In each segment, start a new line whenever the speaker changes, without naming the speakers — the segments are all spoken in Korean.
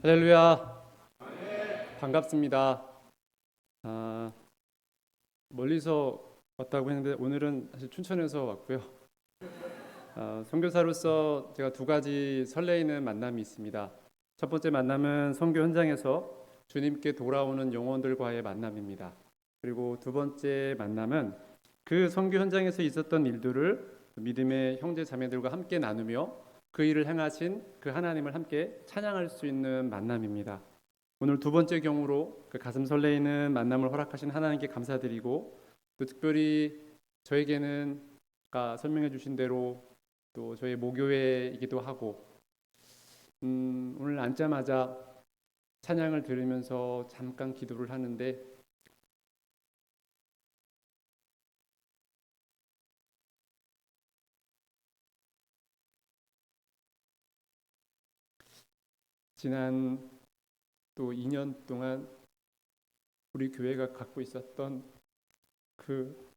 할렐루야. 반갑습니다. 멀리서 왔다고 했는데 오늘은 사실 춘천에서 왔고요. 선교사로서 제가 두 가지 설레이는 만남이 있습니다. 첫 번째 만남은 선교 현장에서 주님께 돌아오는 영혼들과의 만남입니다. 그리고 두 번째 만남은 그 선교 현장에서 있었던 일들을 믿음의 형제 자매들과 함께 나누며 그 일을 행하신 그 하나님을 함께 찬양할 수 있는 만남입니다. 오늘 두 번째 경우로 그 가슴 설레이는 만남을 허락하신 하나님께 감사드리고, 또 특별히 저에게는 아까 설명해 주신 대로 또 저희 모교회이기도 하고, 오늘 앉자마자 찬양을 들으면서 잠깐 기도를 하는데, 지난 또 2년 동안 우리 교회가 갖고 있었던 그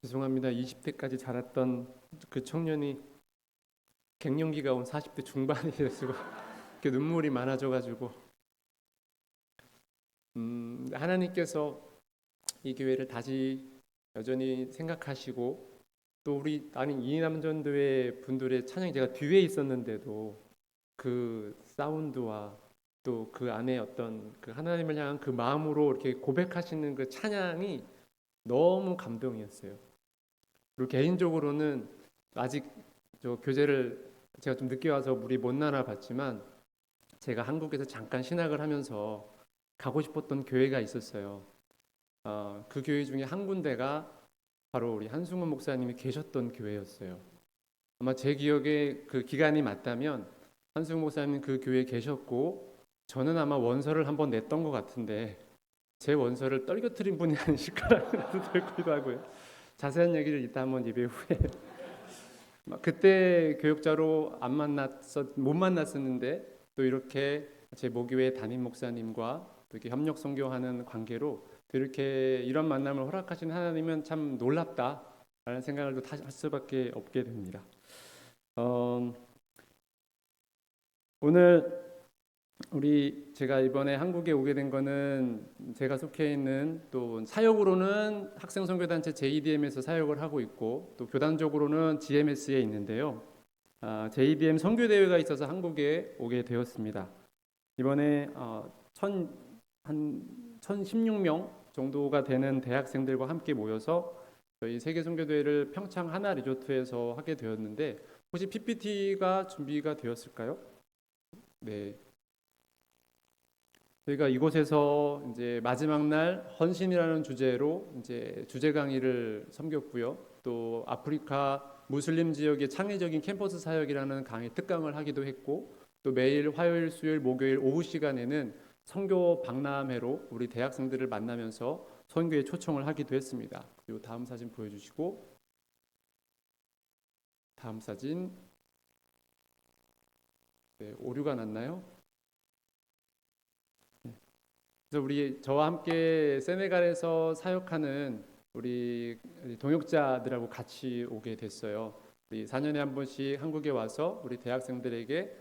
죄송합니다. 20대까지 자랐던 그 청년이 갱년기가 온 40대 중반이 됐고 이렇게 눈물이 많아져가지고, 하나님께서 이 교회를 다시 여전히 생각하시고, 또 우리 나는 이남전도회 분들의 찬양이 제가 뒤에 있었는데도 그 사운드와 또 그 안에 어떤 그 하나님을 향한 그 마음으로 이렇게 고백하시는 그 찬양이 너무 감동이었어요. 그리고 개인적으로는 아직 저 교제를 제가 좀 늦게 와서 우리 못 나눠봤지만, 제가 한국에서 잠깐 신학을 하면서 가고 싶었던 교회가 있었어요. 그 교회 중에 한 군데가 바로 우리 한승훈 목사님이 계셨던 교회였어요. 아마 제 기억에 그 기간이 맞다면 한승훈 목사님 그 교회에 계셨고, 저는 아마 원서를 한번 냈던 것 같은데 제 원서를 떨겨뜨린 분이 아니실까라는 생각도 들기도 하고요. 자세한 얘기를 이따 한번 예배 후에 그때 교역자로 못 만났었는데, 또 이렇게 제 모교회 담임 목사님과 또 이렇게 협력 선교하는 관계로 또 이렇게 이런 만남을 허락하신 하나님은 참 놀랍다라는 생각을 또 할 수밖에 없게 됩니다. 오늘 제가 이번에 한국에 오게 된 거는, 제가 속해 있는 또 사역으로는 학생선교단체 JDM에서 사역을 하고 있고, 또 교단적으로는 GMS에 있는데요. JDM 선교대회가 있어서 한국에 오게 되었습니다. 이번에 한 1016명 정도가 되는 대학생들과 함께 모여서 저희 세계선교대회를 평창 하나 리조트에서 하게 되었는데, 혹시 PPT가 준비가 되었을까요? 네. 저희가 이곳에서 이제 마지막 날 헌신이라는 주제로 이제 주제 강의를 섬겼고요. 또 아프리카 무슬림 지역의 창의적인 캠퍼스 사역이라는 강의 특강을 하기도 했고, 또 매일 화요일, 수요일, 목요일 오후 시간에는 선교 박람회로 우리 대학생들을 만나면서 선교에 초청을 하기도 했습니다. 그리고 다음 사진 보여주시고, 다음 사진, 네, 오류가 났나요? 그래서 저와 함께 세네갈에서 사역하는 우리 동역자들하고 같이 오게 됐어요. 4년에 한 번씩 한국에 와서 우리 대학생들에게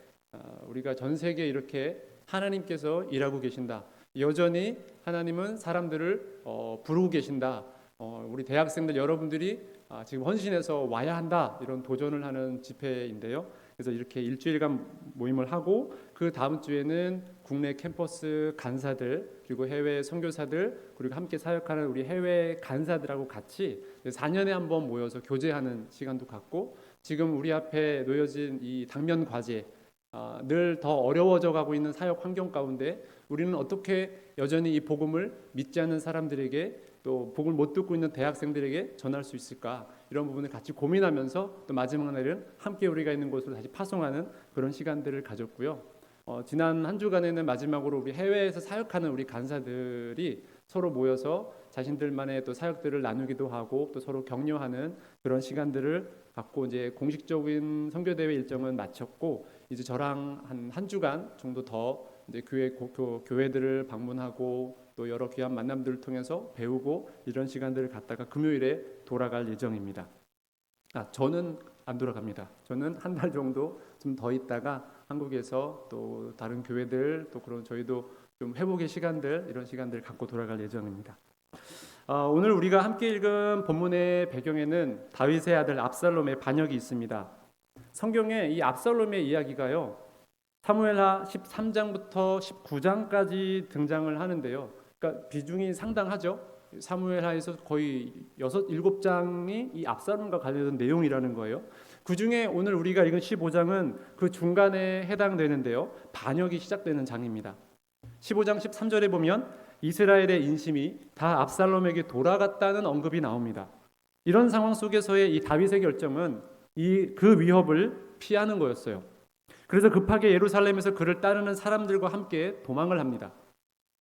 우리가 전 세계에 이렇게 하나님께서 일하고 계신다, 여전히 하나님은 사람들을 부르고 계신다, 우리 대학생들 여러분들이 지금 헌신해서 와야 한다, 이런 도전을 하는 집회인데요. 그래서 이렇게 일주일간 모임을 하고, 그 다음 주에는 국내 캠퍼스 간사들, 그리고 해외 선교사들, 그리고 함께 사역하는 우리 해외 간사들하고 같이 4년에 한 번 모여서 교제하는 시간도 갖고, 지금 우리 앞에 놓여진 이 당면 과제, 늘 더 어려워져 가고 있는 사역 환경 가운데 우리는 어떻게 여전히 이 복음을 믿지 않는 사람들에게, 또 복음을 못 듣고 있는 대학생들에게 전할 수 있을까, 이런 부분을 같이 고민하면서 또 마지막 날은 함께 우리가 있는 곳으로 다시 파송하는 그런 시간들을 가졌고요. 지난 한 주간에는 마지막으로 우리 해외에서 사역하는 우리 간사들이 서로 모여서 자신들만의 또 사역들을 나누기도 하고, 또 서로 격려하는 그런 시간들을 갖고, 이제 공식적인 선교대회 일정은 마쳤고, 이제 저랑 한 주간 정도 더 이제 교회들을 방문하고, 또 여러 귀한 만남들을 통해서 배우고 이런 시간들을 갖다가 금요일에 돌아갈 예정입니다. 저는 안 돌아갑니다. 저는 한 달 정도 좀 더 있다가 한국에서 또 다른 교회들 또 그런 저희도 좀 회복의 시간들 이런 시간들을 갖고 돌아갈 예정입니다. 오늘 우리가 함께 읽은 본문의 배경에는 다윗의 아들 압살롬의 반역이 있습니다. 성경에 이 압살롬의 이야기가요, 사무엘하 13장부터 19장까지 등장을 하는데요. 그러니까 비중이 상당하죠. 사무엘하에서 거의 7장이 이 압살롬과 관련된 내용이라는 거예요. 그 중에 오늘 우리가 읽은 15장은 그 중간에 해당되는데요. 반역이 시작되는 장입니다. 15장 13절에 보면 이스라엘의 인심이 다 압살롬에게 돌아갔다는 언급이 나옵니다. 이런 상황 속에서의 이 다윗의 결정은 그 위협을 피하는 거였어요. 그래서 급하게 예루살렘에서 그를 따르는 사람들과 함께 도망을 합니다.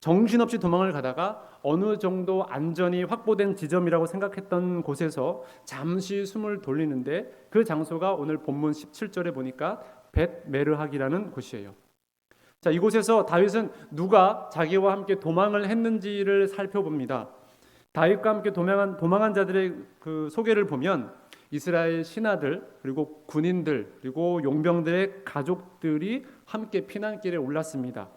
정신없이 도망을 가다가 어느 정도 안전이 확보된 지점이라고 생각했던 곳에서 잠시 숨을 돌리는데 그 장소가 오늘 본문 17절에 보니까 벳메르학이라는 곳이에요. 자, 이곳에서 다윗은 누가 자기와 함께 도망을 했는지를 살펴봅니다. 다윗과 함께 도망한 자들의 그 소개를 보면 이스라엘 신하들 그리고 군인들 그리고 용병들의 가족들이 함께 피난길에 올랐습니다.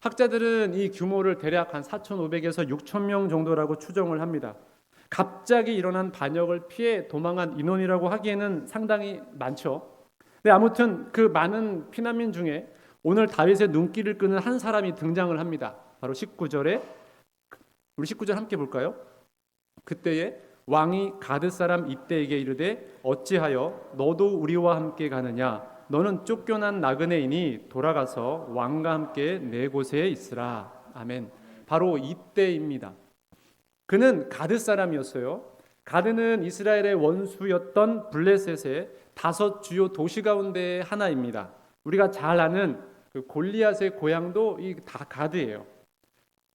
학자들은 이 규모를 대략 한 4,500에서 6,000명 정도라고 추정을 합니다. 갑자기 일어난 반역을 피해 도망한 인원이라고 하기에는 상당히 많죠. 근데 아무튼 그 많은 피난민 중에 오늘 다윗의 눈길을 끄는 한 사람이 등장을 합니다. 바로 19절에 우리 19절 함께 볼까요? 그때에 왕이 가드 사람 이때에게 이르되 어찌하여 너도 우리와 함께 가느냐? 너는 쫓겨난 나그네이니 돌아가서 왕과 함께 내 곳에 있으라. 아멘. 바로 이때입니다. 그는 가드 사람이었어요. 가드는 이스라엘의 원수였던 블레셋의 5 주요 도시 가운데 하나입니다. 우리가 잘 아는 그 골리앗의 고향도 다 가드예요.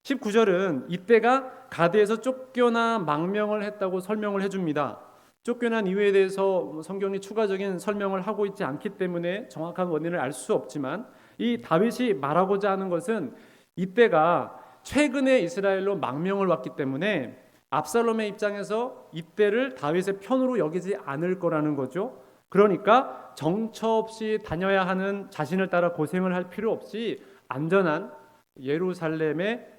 19절은 이때가 가드에서 쫓겨나 망명을 했다고 설명을 해줍니다. 쫓겨난 이유에 대해서 성경이 추가적인 설명을 하고 있지 않기 때문에 정확한 원인을 알 수 없지만 이 다윗이 말하고자 하는 것은 이때가 최근에 이스라엘로 망명을 왔기 때문에 압살롬의 입장에서 이때를 다윗의 편으로 여기지 않을 거라는 거죠. 그러니까 정처 없이 다녀야 하는 자신을 따라 고생을 할 필요 없이 안전한 예루살렘에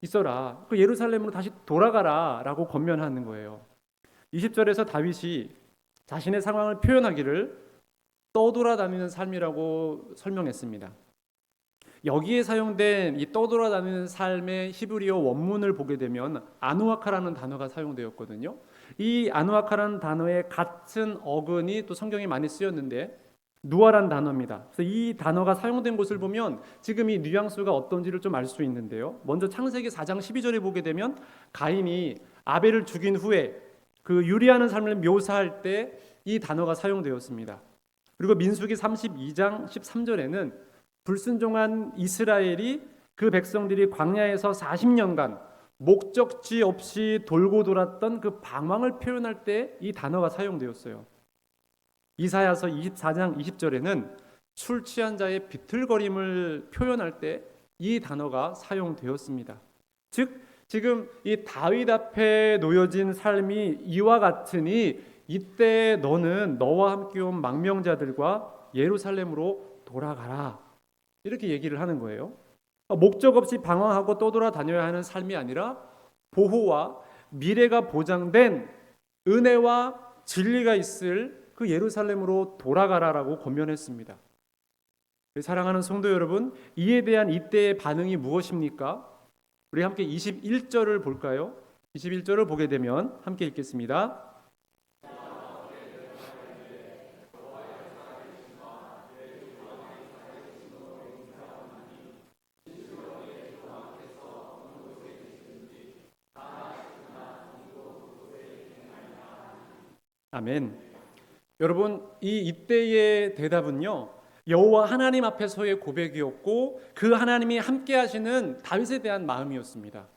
있어라. 그 예루살렘으로 다시 돌아가라 라고 권면하는 거예요. 20절에서 다윗이 자신의 상황을 표현하기를 떠돌아다니는 삶이라고 설명했습니다. 여기에 사용된 이 떠돌아다니는 삶의 히브리어 원문을 보게 되면 아누아카라는 단어가 사용되었거든요. 이 아누아카라는 단어의 같은 어근이 또 성경에 많이 쓰였는데 누아란 단어입니다. 그래서 이 단어가 사용된 곳을 보면 지금 이 뉘앙스가 어떤지를 좀 알 수 있는데요. 먼저 창세기 4장 12절에 보게 되면 가인이 아벨을 죽인 후에 그 유리하는 삶을 묘사할 때 이 단어가 사용되었습니다. 그리고 민수기 32장 13절에는 불순종한 이스라엘이 그 백성들이 광야에서 40년간 목적지 없이 돌고 돌았던 그 방황을 표현할 때 이 단어가 사용되었어요. 이사야서 24장 20절에는 술 취한 자의 비틀거림을 표현할 때 이 단어가 사용되었습니다. 즉 지금 이 다윗 앞에 놓여진 삶이 이와 같으니 이때 너는 너와 함께 온 망명자들과 예루살렘으로 돌아가라 이렇게 얘기를 하는 거예요. 목적 없이 방황하고 떠돌아다녀야 하는 삶이 아니라 보호와 미래가 보장된 은혜와 진리가 있을 그 예루살렘으로 돌아가라라고 권면했습니다. 사랑하는 성도 여러분, 이에 대한 이때의 반응이 무엇입니까? 우리 함께 21절을 볼까요? 21절을 보게 되면 함께 읽겠습니다. 아멘. 여러분, 이때의 대답은요, 여호와 하나님 앞에서의 고백이었고 그 하나님이 함께 하시는 다윗에 대한 마음이었습니다.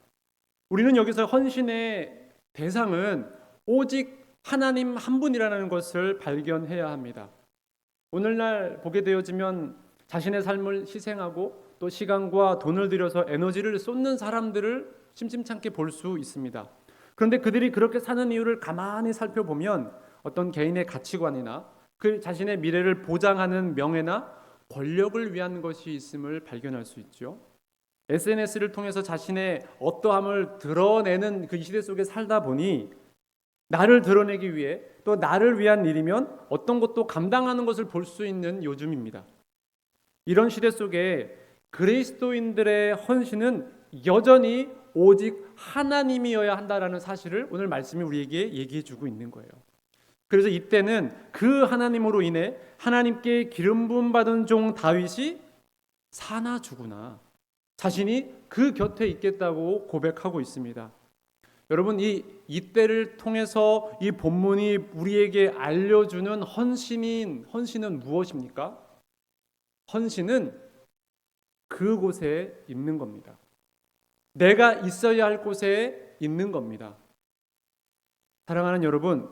우리는 여기서 헌신의 대상은 오직 하나님 한 분이라는 것을 발견해야 합니다. 오늘날 보게 되어지면 자신의 삶을 희생하고 또 시간과 돈을 들여서 에너지를 쏟는 사람들을 심심찮게 볼 수 있습니다. 그런데 그들이 그렇게 사는 이유를 가만히 살펴보면 어떤 개인의 가치관이나 그 자신의 미래를 보장하는 명예나 권력을 위한 것이 있음을 발견할 수 있죠. SNS를 통해서 자신의 어떠함을 드러내는 그 시대 속에 살다 보니 나를 드러내기 위해 또 나를 위한 일이면 어떤 것도 감당하는 것을 볼 수 있는 요즘입니다. 이런 시대 속에 그리스도인들의 헌신은 여전히 오직 하나님이어야 한다라는 사실을 오늘 말씀이 우리에게 얘기해 주고 있는 거예요. 그래서 이때는 그 하나님으로 인해 하나님께 기름 부음 받은 종 다윗이 사나 죽으나 자신이 그 곁에 있겠다고 고백하고 있습니다. 여러분, 이때를 통해서 이 본문이 우리에게 알려주는 헌신은 무엇입니까? 헌신은 그곳에 있는 겁니다. 내가 있어야 할 곳에 있는 겁니다. 사랑하는 여러분,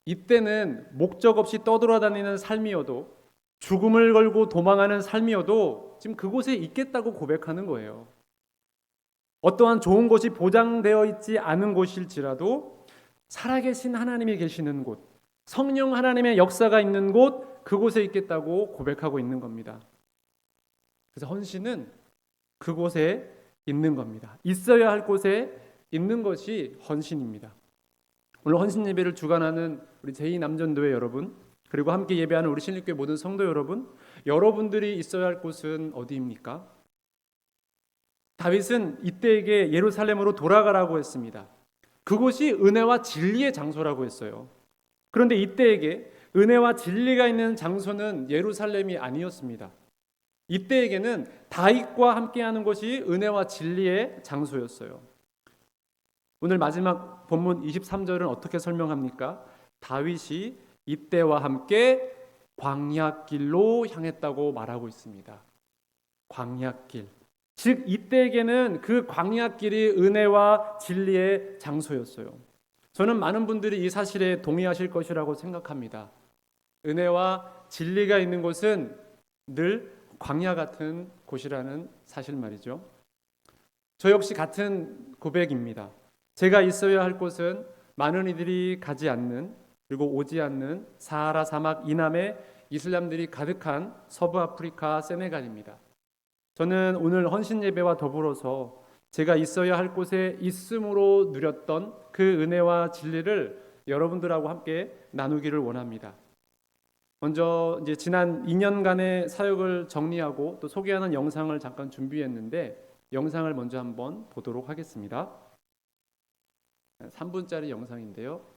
이때는 목적 없이 떠돌아다니는 삶이어도 죽음을 걸고 도망하는 삶이어도 지금 그곳에 있겠다고 고백하는 거예요. 어떠한 좋은 곳이 보장되어 있지 않은 곳일지라도 살아계신 하나님이 계시는 곳, 성령 하나님의 역사가 있는 곳, 그곳에 있겠다고 고백하고 있는 겁니다. 그래서 헌신은 그곳에 있는 겁니다. 있어야 할 곳에 있는 것이 헌신입니다. 오늘 헌신 예배를 주관하는 우리 제2남전도회 여러분, 그리고 함께 예배하는 우리 신립교회 모든 성도 여러분, 여러분들이 있어야 할 곳은 어디입니까? 다윗은 이때에게 예루살렘으로 돌아가라고 했습니다. 그곳이 은혜와 진리의 장소라고 했어요. 그런데 이때에게 은혜와 진리가 있는 장소는 예루살렘이 아니었습니다. 이때에게는 다윗과 함께하는 것이 은혜와 진리의 장소였어요. 오늘 마지막 본문 23절은 어떻게 설명합니까? 다윗이 이때와 함께 광야길로 향했다고 말하고 있습니다. 광야길. 즉 이때에게는 그 광야길이 은혜와 진리의 장소였어요. 저는 많은 분들이 이 사실에 동의하실 것이라고 생각합니다. 은혜와 진리가 있는 곳은 늘 광야 같은 곳이라는 사실 말이죠. 저 역시 같은 고백입니다. 제가 있어야 할 곳은 많은 이들이 가지 않는, 그리고 오지 않는 사하라 사막 이남의 이슬람들이 가득한 서부 아프리카 세네갈입니다. 저는 오늘 헌신 예배와 더불어서 제가 있어야 할 곳에 있음으로 누렸던 그 은혜와 진리를 여러분들하고 함께 나누기를 원합니다. 먼저 이제 지난 2년간의 사역을 정리하고 또 소개하는 영상을 잠깐 준비했는데 영상을 먼저 한번 보도록 하겠습니다. 3분짜리 영상인데요.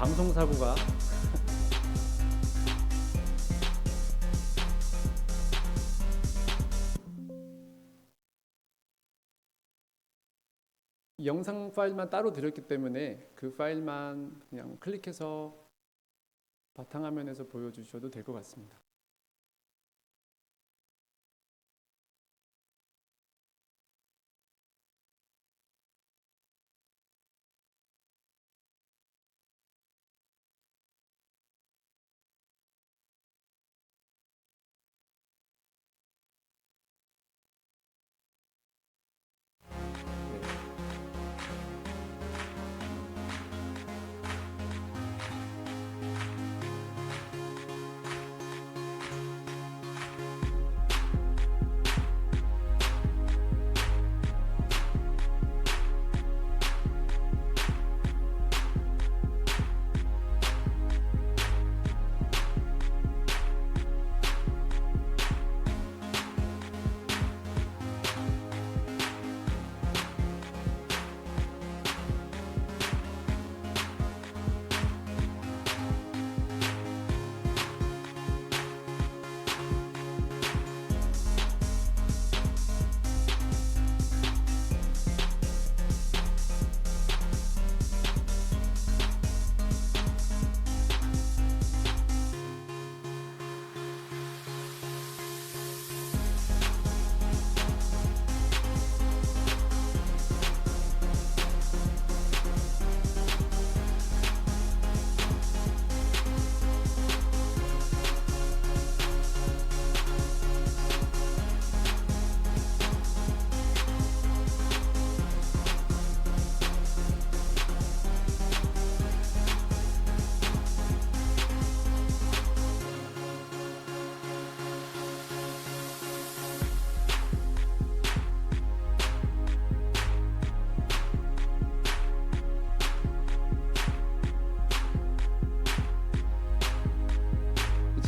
방송사고가 영상 파일만 따로 드렸기 때문에 그 파일만 그냥 클릭해서 바탕화면에서 보여주셔도 될 것 같습니다.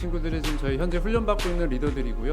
친구들이 지금 저희 현재 훈련받고 있는 리더들이고요.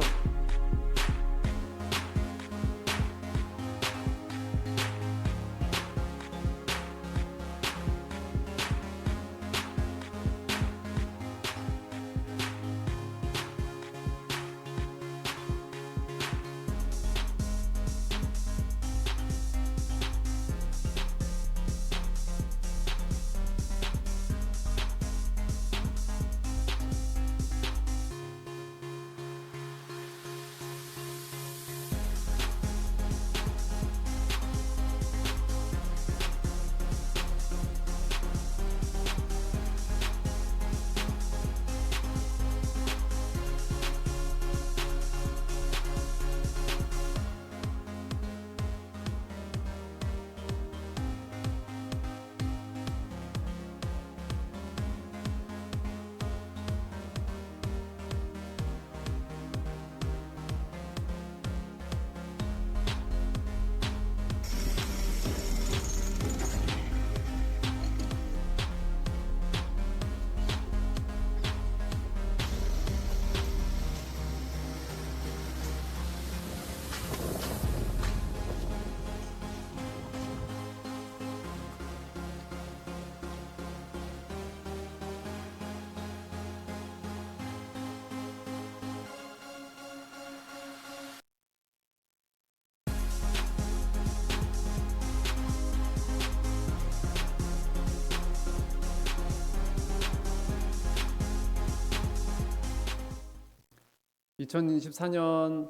2024년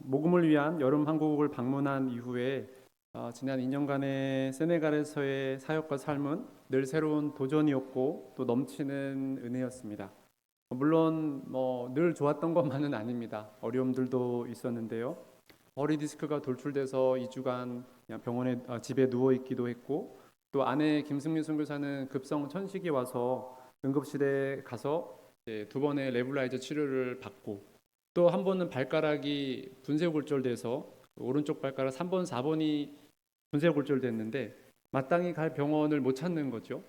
모금을 위한 여름 한국을 방문한 이후에 지난 2년간의 세네갈에서의 사역과 삶은 늘 새로운 도전이었고 또 넘치는 은혜였습니다. 물론 늘 좋았던 것만은 아닙니다. 어려움들도 있었는데요. 허리 디스크가 돌출돼서 2주간 그냥 병원에 집에 누워 있기도 했고, 또 아내 김승민 선교사는 급성 천식이 와서 응급실에 가서 이제 2번의 레블라이저 치료를 받고, 또 한 번은 발가락이 분쇄골절돼서 오른쪽 발가락 3번, 4번이 분쇄골절됐는데 마땅히 갈 병원을 못 찾는 거죠.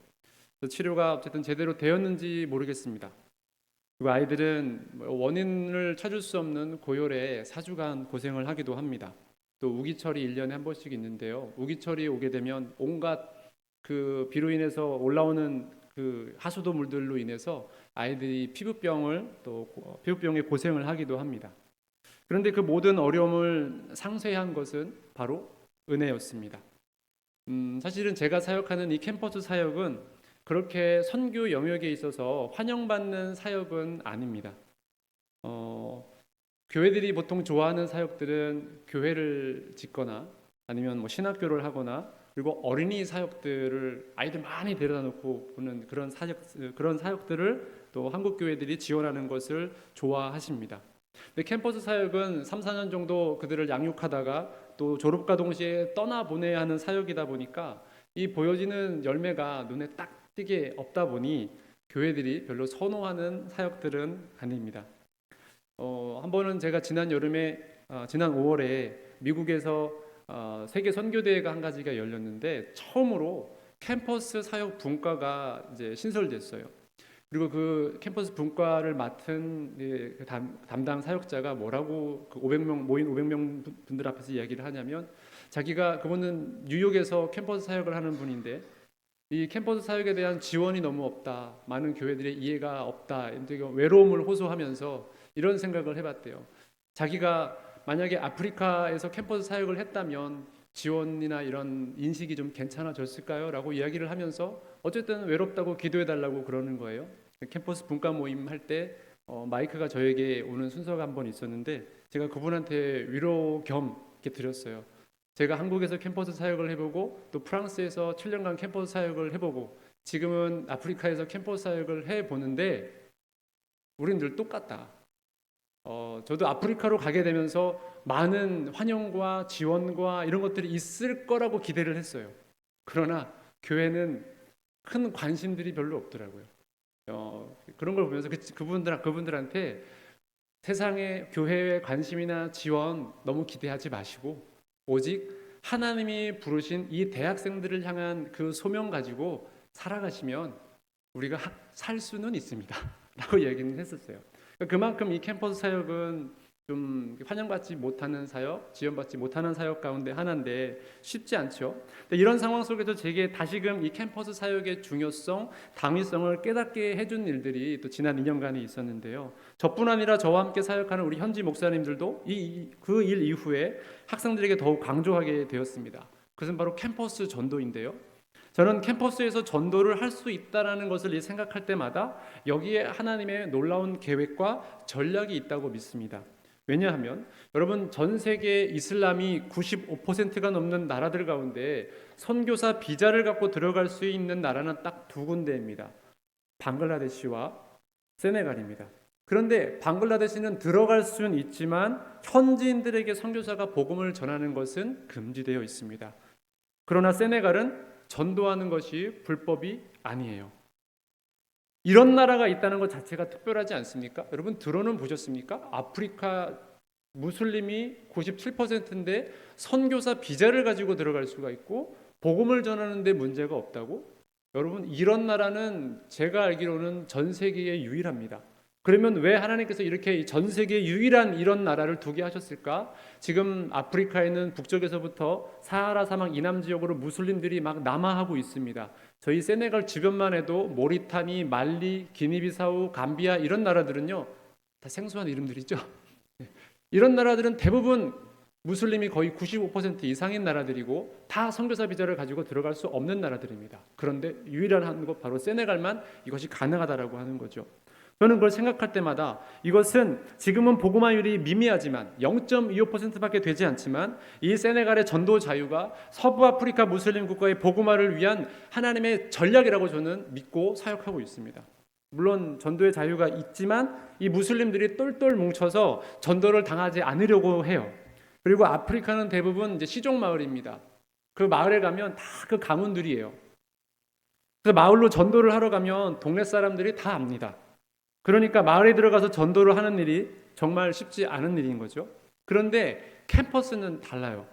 치료가 어쨌든 제대로 되었는지 모르겠습니다. 그리고 아이들은 원인을 찾을 수 없는 고열에 4주간 고생을 하기도 합니다. 또 우기철이 1년에 한 번씩 있는데요. 우기철이 오게 되면 온갖 그 비로 인해서 올라오는 그 하수도물들로 인해서 아이들이 피부병에 고생을 하기도 합니다. 그런데 그 모든 어려움을 상쇄한 것은 바로 은혜였습니다. 사실은 제가 사역하는 이 캠퍼스 사역은 그렇게 선교 영역에 있어서 환영받는 사역은 아닙니다. 교회들이 보통 좋아하는 사역들은 교회를 짓거나 아니면 신학교를 하거나 그리고 어린이 사역들을 아이들 많이 데려다 놓고 보는 그런 사역들을 또 한국 교회들이 지원하는 것을 좋아하십니다. 근데 캠퍼스 사역은 3, 4년 정도 그들을 양육하다가 또 졸업과 동시에 떠나보내야 하는 사역이다 보니까 이 보여지는 열매가 눈에 딱 띄게 없다 보니 교회들이 별로 선호하는 사역들은 아닙니다. 한 번은 제가 지난 5월에 미국에서 세계 선교대회가 한 가지가 열렸는데 처음으로 캠퍼스 사역 분과가 이제 신설됐어요. 그리고 그 캠퍼스 분과를 맡은 그 담당 사역자가 뭐라고 그 500명 모인 500명 분들 앞에서 이야기를 하냐면 그분은 뉴욕에서 캠퍼스 사역을 하는 분인데 이 캠퍼스 사역에 대한 지원이 너무 없다. 많은 교회들의 이해가 없다. 외로움을 호소하면서 이런 생각을 해봤대요. 자기가 만약에 아프리카에서 캠퍼스 사역을 했다면 지원이나 이런 인식이 좀 괜찮아졌을까요? 라고 이야기를 하면서 어쨌든 외롭다고 기도해달라고 그러는 거예요. 캠퍼스 분과 모임 할 때 마이크가 저에게 오는 순서가 한 번 있었는데 제가 그분한테 위로 겸 이렇게 드렸어요. 제가 한국에서 캠퍼스 사역을 해보고 또 프랑스에서 7년간 캠퍼스 사역을 해보고 지금은 아프리카에서 캠퍼스 사역을 해보는데 우린 늘 똑같다. 저도 아프리카로 가게 되면서 많은 환영과 지원과 이런 것들이 있을 거라고 기대를 했어요. 그러나 교회는 큰 관심들이 별로 없더라고요. 그런 걸 보면서 그분들한테 세상의 교회의 관심이나 지원 너무 기대하지 마시고 오직 하나님이 부르신 이 대학생들을 향한 그 소명 가지고 살아가시면 우리가 살 수는 있습니다. 라고 얘기는 했었어요. 그만큼 이 캠퍼스 사역은 좀 환영받지 못하는 사역, 지원받지 못하는 사역 가운데 하나인데 쉽지 않죠. 근데 이런 상황 속에서 제게 다시금 이 캠퍼스 사역의 중요성, 당위성을 깨닫게 해준 일들이 또 지난 2년간에 있었는데요. 저뿐 아니라 저와 함께 사역하는 우리 현지 목사님들도 그 일 이후에 학생들에게 더욱 강조하게 되었습니다. 그것은 바로 캠퍼스 전도인데요. 저는 캠퍼스에서 전도를 할 수 있다는 것을 생각할 때마다 여기에 하나님의 놀라운 계획과 전략이 있다고 믿습니다. 왜냐하면 여러분, 전 세계 이슬람이 95%가 넘는 나라들 가운데 선교사 비자를 갖고 들어갈 수 있는 나라는 딱 두 군데입니다. 방글라데시와 세네갈입니다. 그런데 방글라데시는 들어갈 수는 있지만 현지인들에게 선교사가 복음을 전하는 것은 금지되어 있습니다. 그러나 세네갈은 전도하는 것이 불법이 아니에요. 이런 나라가 있다는 것 자체가 특별하지 않습니까? 여러분 들어는 보셨습니까? 아프리카 무슬림이 97%인데 선교사 비자를 가지고 들어갈 수가 있고 복음을 전하는 데 문제가 없다고? 여러분 이런 나라는 제가 알기로는 전 세계에 유일합니다. 그러면 왜 하나님께서 이렇게 전 세계 유일한 이런 나라를 두게 하셨을까? 지금 아프리카에는 북쪽에서부터 사하라 사막 이남 지역으로 무슬림들이 막 남하하고 있습니다. 저희 세네갈 주변만 해도 모리타니, 말리, 기니비사우, 감비아 이런 나라들은요 다 생소한 이름들이죠. 이런 나라들은 대부분 무슬림이 거의 95% 이상인 나라들이고 다 선교사 비자를 가지고 들어갈 수 없는 나라들입니다. 그런데 유일한 것 바로 세네갈만 이것이 가능하다라고 하는 거죠. 저는 그걸 생각할 때마다 이것은 지금은 복음화율이 미미하지만 0.25%밖에 되지 않지만 이 세네갈의 전도 자유가 서부 아프리카 무슬림 국가의 복음화를 위한 하나님의 전략이라고 저는 믿고 사역하고 있습니다. 물론 전도의 자유가 있지만 이 무슬림들이 똘똘 뭉쳐서 전도를 당하지 않으려고 해요. 그리고 아프리카는 대부분 이제 시종 마을입니다. 그 마을에 가면 다 그 가문들이에요. 그래서 마을로 전도를 하러 가면 동네 사람들이 다 압니다. 그러니까 마을에 들어가서 전도를 하는 일이 정말 쉽지 않은 일인 거죠. 그런데 캠퍼스는 달라요.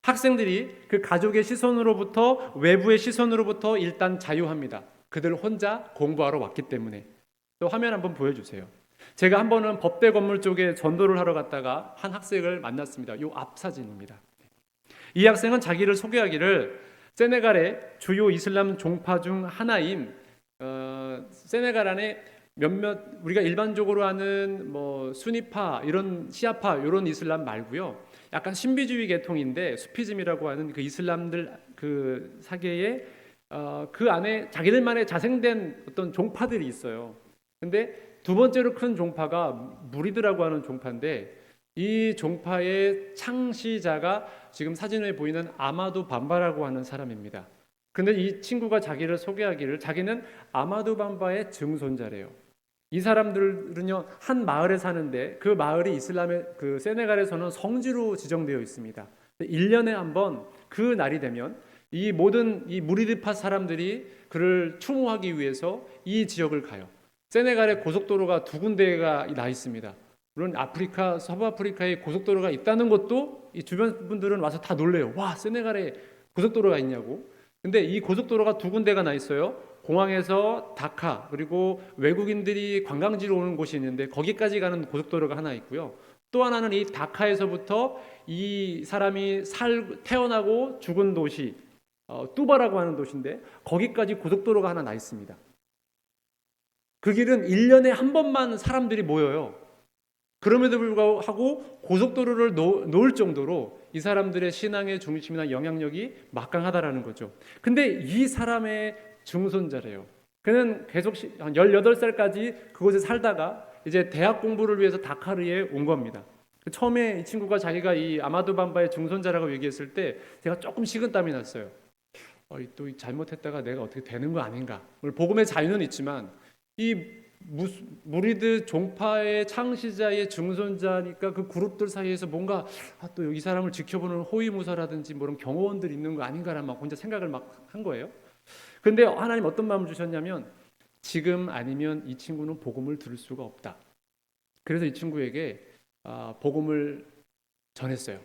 학생들이 그 가족의 시선으로부터 외부의 시선으로부터 일단 자유합니다. 그들 혼자 공부하러 왔기 때문에. 또 화면 한번 보여주세요. 제가 한 번은 법대 건물 쪽에 전도를 하러 갔다가 한 학생을 만났습니다. 이 앞 사진입니다. 이 학생은 자기를 소개하기를 세네갈의 주요 이슬람 종파 중 하나인 세네갈 안에 몇몇 우리가 일반적으로 아는 뭐 수니파 이런 시아파 이런 이슬람 말고요. 약간 신비주의 계통인데 수피즘이라고 하는 그 이슬람들 그 사계에 그 안에 자기들만의 자생된 어떤 종파들이 있어요. 근데 두 번째로 큰 종파가 무리드라고 하는 종파인데 이 종파의 창시자가 지금 사진에 보이는 아마두 밤바라고 하는 사람입니다. 근데 이 친구가 자기를 소개하기를 자기는 아마두 밤바의 증손자래요. 이 사람들은요 한 마을에 사는데 그 마을이 이슬람의 그 세네갈에서는 성지로 지정되어 있습니다. 1년에 한 번 그 날이 되면 이 모든 이 무리드파 사람들이 그를 추모하기 위해서 이 지역을 가요. 세네갈에 고속도로가 두 군데가 나 있습니다. 물론 아프리카 서부 아프리카에 고속도로가 있다는 것도 이 주변 분들은 와서 다 놀래요. 와, 세네갈에 고속도로가 있냐고. 근데 이 고속도로가 두 군데가 나 있어요. 공항에서 다카 그리고 외국인들이 관광지로 오는 곳이 있는데 거기까지 가는 고속도로가 하나 있고요. 또 하나는 이 다카에서부터 이 사람이 태어나고 죽은 도시 뚜바라고 하는 도시인데 거기까지 고속도로가 하나 나 있습니다. 그 길은 1년에 한 번만 사람들이 모여요. 그럼에도 불구하고 고속도로를 놓을 정도로 이 사람들의 신앙의 중심이나 영향력이 막강하다라는 거죠. 근데 이 사람의 증손자래요. 그는 계속 한 18살까지 그곳에 살다가 이제 대학 공부를 위해서 다카르에 온 겁니다. 처음에 이 친구가 자기가 이 아마두 밤바의 증손자라고 얘기했을 때 제가 조금 식은땀이 났어요. 또 잘못했다가 내가 어떻게 되는 거 아닌가. 복음의 자유는 있지만 이 무리드 종파의 창시자의 증손자니까 그 그룹들 사이에서 뭔가 또 이 사람을 지켜보는 호위무사라든지 뭐 이런 경호원들 있는 거 아닌가라는 막 혼자 생각을 막 한 거예요. 근데 하나님 어떤 마음을 주셨냐면 지금 아니면 이 친구는 복음을 들을 수가 없다. 그래서 이 친구에게 복음을 전했어요.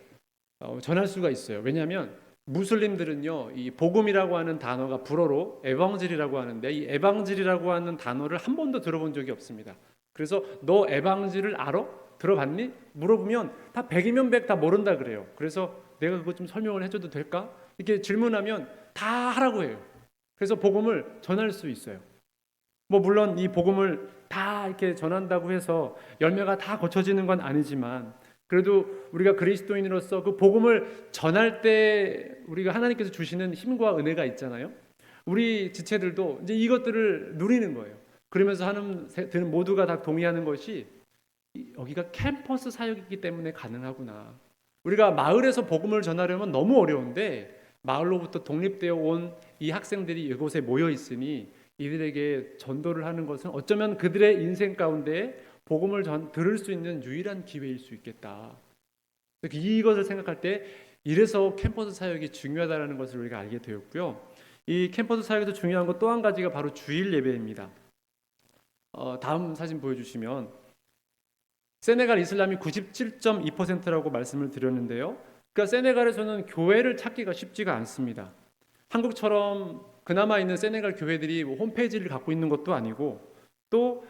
전할 수가 있어요. 왜냐하면 무슬림들은요, 이 복음이라고 하는 단어가 불어로 에방질이라고 하는데, 이 에방질이라고 하는 단어를 한 번도 들어본 적이 없습니다. 그래서 너 에방질을 알아? 들어봤니? 물어보면 다 100이면 100 다 모른다 그래요. 그래서 내가 그거 좀 설명을 해줘도 될까? 이렇게 질문하면 다 하라고 해요. 그래서 복음을 전할 수 있어요. 뭐 물론 이 복음을 다 이렇게 전한다고 해서 열매가 다 거쳐지는 건 아니지만, 그래도 우리가 그리스도인으로서 그 복음을 전할 때 우리가 하나님께서 주시는 힘과 은혜가 있잖아요. 우리 지체들도 이제 이것들을 누리는 거예요. 그러면서 하는 모두가 다 동의하는 것이, 여기가 캠퍼스 사역이기 때문에 가능하구나. 우리가 마을에서 복음을 전하려면 너무 어려운데, 마을로부터 독립되어 온 이 학생들이 이곳에 모여 있으니 이들에게 전도를 하는 것은 어쩌면 그들의 인생 가운데 복음을 들을 수 있는 유일한 기회일 수 있겠다. 이것을 생각할 때 이래서 캠퍼스 사역이 중요하다는 것을 우리가 알게 되었고요. 이 캠퍼스 사역에서 중요한 것 또 한 가지가 바로 주일 예배입니다. 다음 사진 보여주시면, 세네갈 이슬람이 97.2%라고 말씀을 드렸는데요. 그러니까 세네갈에서는 교회를 찾기가 쉽지가 않습니다. 한국처럼 그나마 있는 세네갈 교회들이 홈페이지를 갖고 있는 것도 아니고, 또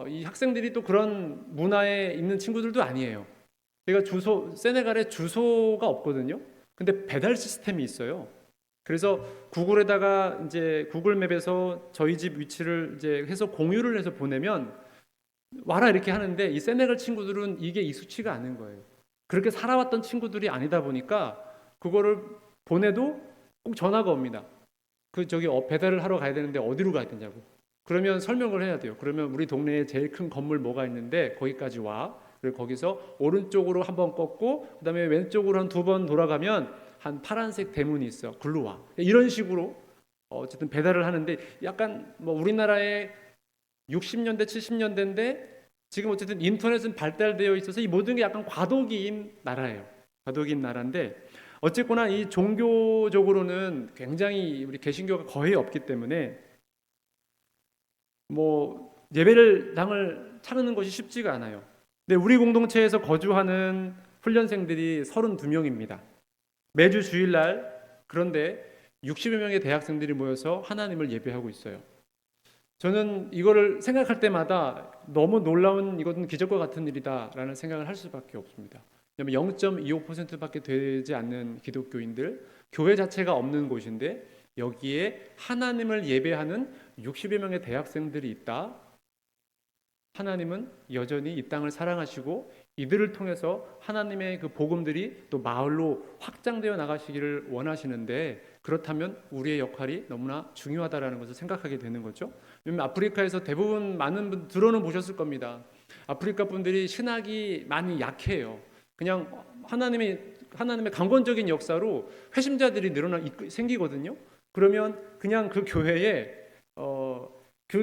이 학생들이 또 그런 문화에 있는 친구들도 아니에요. 그러니까 세네갈에 주소가 없거든요. 근데 배달 시스템이 있어요. 그래서 구글에다가 이제 구글맵에서 저희 집 위치를 이제 해서 공유를 해서 보내면 와라 이렇게 하는데, 이 세네갈 친구들은 이게 익숙치가 않은 거예요. 그렇게 살아왔던 친구들이 아니다 보니까 그거를 보내도 꼭 전화가 옵니다. 배달을 하러 가야 되는데 어디로 가야 되냐고. 그러면 설명을 해야 돼요. 그러면 우리 동네에 제일 큰 건물 뭐가 있는데 거기까지 와. 그리고 거기서 오른쪽으로 한번 꺾고 그다음에 왼쪽으로 한 2번 돌아가면 한 파란색 대문이 있어. 글로 와. 이런 식으로 어쨌든 배달을 하는데, 약간 뭐 우리나라의 60년대 70년대인데 지금 어쨌든 인터넷은 발달되어 있어서 이 모든 게 약간 과도기인 나라예요. 과도기인 나라인데, 어쨌거나 이 종교적으로는 굉장히 우리 개신교가 거의 없기 때문에 뭐 예배당을 찾는 것이 쉽지가 않아요. 근데 우리 공동체에서 거주하는 훈련생들이 32명입니다. 매주 주일날, 그런데 60여 명의 대학생들이 모여서 하나님을 예배하고 있어요. 저는 이거를 생각할 때마다 너무 놀라운, 이것은 기적과 같은 일이다라는 생각을 할 수밖에 없습니다. 왜냐하면 0.25%밖에 되지 않는 기독교인들, 교회 자체가 없는 곳인데 여기에 하나님을 예배하는 60여 명의 대학생들이 있다. 하나님은 여전히 이 땅을 사랑하시고 이들을 통해서 하나님의 그 복음들이 또 마을로 확장되어 나가시기를 원하시는데, 그렇다면 우리의 역할이 너무나 중요하다라는 것을 생각하게 되는 거죠. 왜냐하면 아프리카에서 대부분 많은 분 들어는 보셨을 겁니다. 아프리카 분들이 신학이 많이 약해요. 그냥 하나님의 강권적인 역사로 회심자들이 생기거든요. 그러면 그냥 그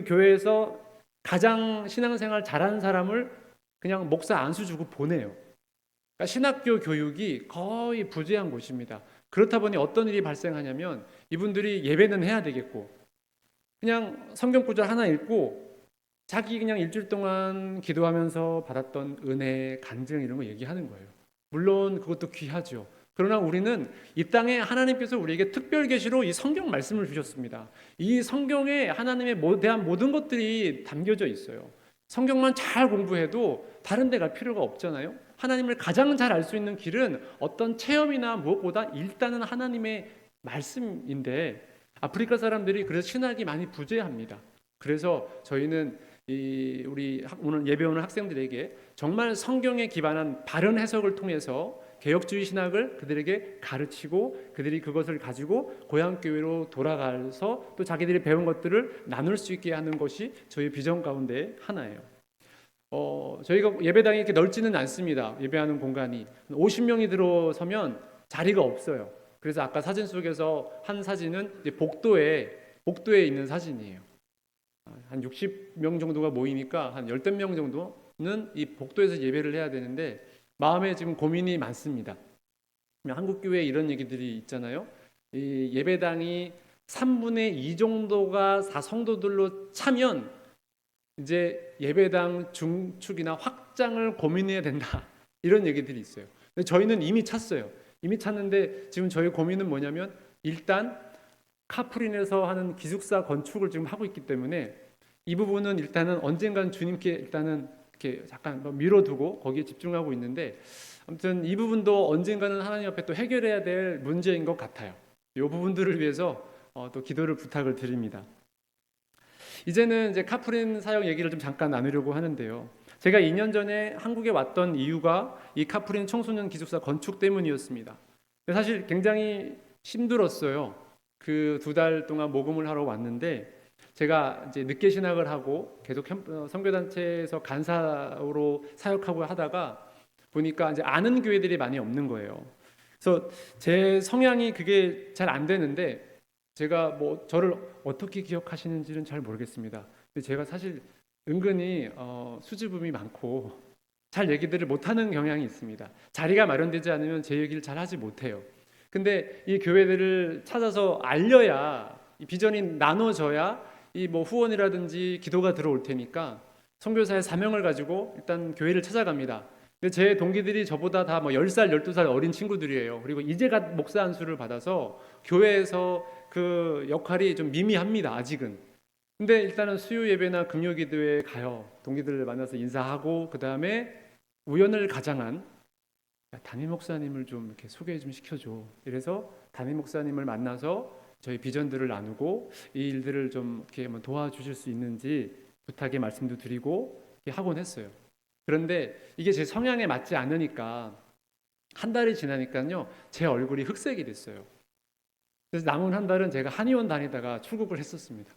교회에서 가장 신앙생활 잘하는 사람을 그냥 목사 안수 주고 보내요. 그러니까 신학교 교육이 거의 부재한 곳입니다. 그렇다 보니 어떤 일이 발생하냐면, 이분들이 예배는 해야 되겠고 그냥 성경 구절 하나 읽고 자기 그냥 일주일 동안 기도하면서 받았던 은혜, 간증 이런 거 얘기하는 거예요. 물론 그것도 귀하죠. 그러나 우리는 이 땅에 하나님께서 우리에게 특별 계시로 이 성경 말씀을 주셨습니다. 이 성경에 하나님에 대한 모든 것들이 담겨져 있어요. 성경만 잘 공부해도 다른 데 갈 필요가 없잖아요. 하나님을 가장 잘 알 수 있는 길은 어떤 체험이나 무엇보다 일단은 하나님의 말씀인데, 아프리카 사람들이 그래서 신학이 많이 부재합니다. 그래서 저희는 우리 오늘 예배 오는 학생들에게 정말 성경에 기반한 바른 해석을 통해서 개혁주의 신학을 그들에게 가르치고, 그들이 그것을 가지고 고향교회로 돌아가서 또 자기들이 배운 것들을 나눌 수 있게 하는 것이 저희 비전 가운데 하나예요. 저희가 예배당이 이렇게 넓지는 않습니다. 예배하는 공간이 50명이 들어서면 자리가 없어요. 그래서 아까 사진 속에서 한 사진은 복도에 있는 사진이에요. 한 60명 정도가 모이니까 한 10명 정도는 이 복도에서 예배를 해야 되는데 마음에 지금 고민이 많습니다. 한국교회에 이런 얘기들이 있잖아요. 이 예배당이 3분의 2 정도가 다 성도들로 차면 이제 예배당 중축이나 확장을 고민해야 된다. 이런 얘기들이 있어요. 근데 저희는 이미 찼어요. 이미 찾는데 지금 저희 고민은 뭐냐면 일단 카프린에서 하는 기숙사 건축을 지금 하고 있기 때문에 이 부분은 일단은 언젠간 주님께 일단은 이렇게 잠깐 미뤄두고 거기에 집중하고 있는데, 아무튼 이 부분도 언젠가는 하나님 앞에 또 해결해야 될 문제인 것 같아요. 이 부분들을 위해서 또 기도를 부탁을 드립니다. 이제는 이제 카프린 사역 얘기를 좀 잠깐 나누려고 하는데요. 제가 2년 전에 한국에 왔던 이유가 이 카프린 청소년 기숙사 건축 때문이었습니다. 근데 사실 굉장히 힘들었어요. 그 2달 동안 모금을 하러 왔는데, 제가 이제 늦게 신학을 하고 계속 선교단체에서 간사로 사역하고 하다가 보니까 이제 아는 교회들이 많이 없는 거예요. 그래서 제 성향이 그게 잘 안 되는데, 제가 뭐 저를 어떻게 기억하시는지는 잘 모르겠습니다. 근데 제가 사실 은근히 수줍음이 많고 잘 얘기들을 못하는 경향이 있습니다. 자리가 마련되지 않으면 제 얘기를 잘 하지 못해요. 근데 이 교회들을 찾아서 알려야, 이 비전이 나눠져야 이 뭐 후원이라든지 기도가 들어올 테니까 선교사의 사명을 가지고 일단 교회를 찾아갑니다. 근데 제 동기들이 저보다 다 뭐 10살, 12살 어린 친구들이에요. 그리고 이제 갓 목사 안수를 받아서 교회에서 그 역할이 좀 미미합니다, 아직은. 근데 일단은 수요 예배나 금요 기도에 가요. 동기들을 만나서 인사하고, 그 다음에 우연을 가장한 담임 목사님을 좀 이렇게 소개 좀 시켜줘. 이래서 담임 목사님을 만나서 저희 비전들을 나누고 이 일들을 좀 이렇게 도와주실 수 있는지 부탁의 말씀도 드리고 하곤 했어요. 그런데 이게 제 성향에 맞지 않으니까 한 달이 지나니까요, 제 얼굴이 흑색이 됐어요. 그래서 남은 한 달은 제가 한의원 다니다가 출국을 했었습니다.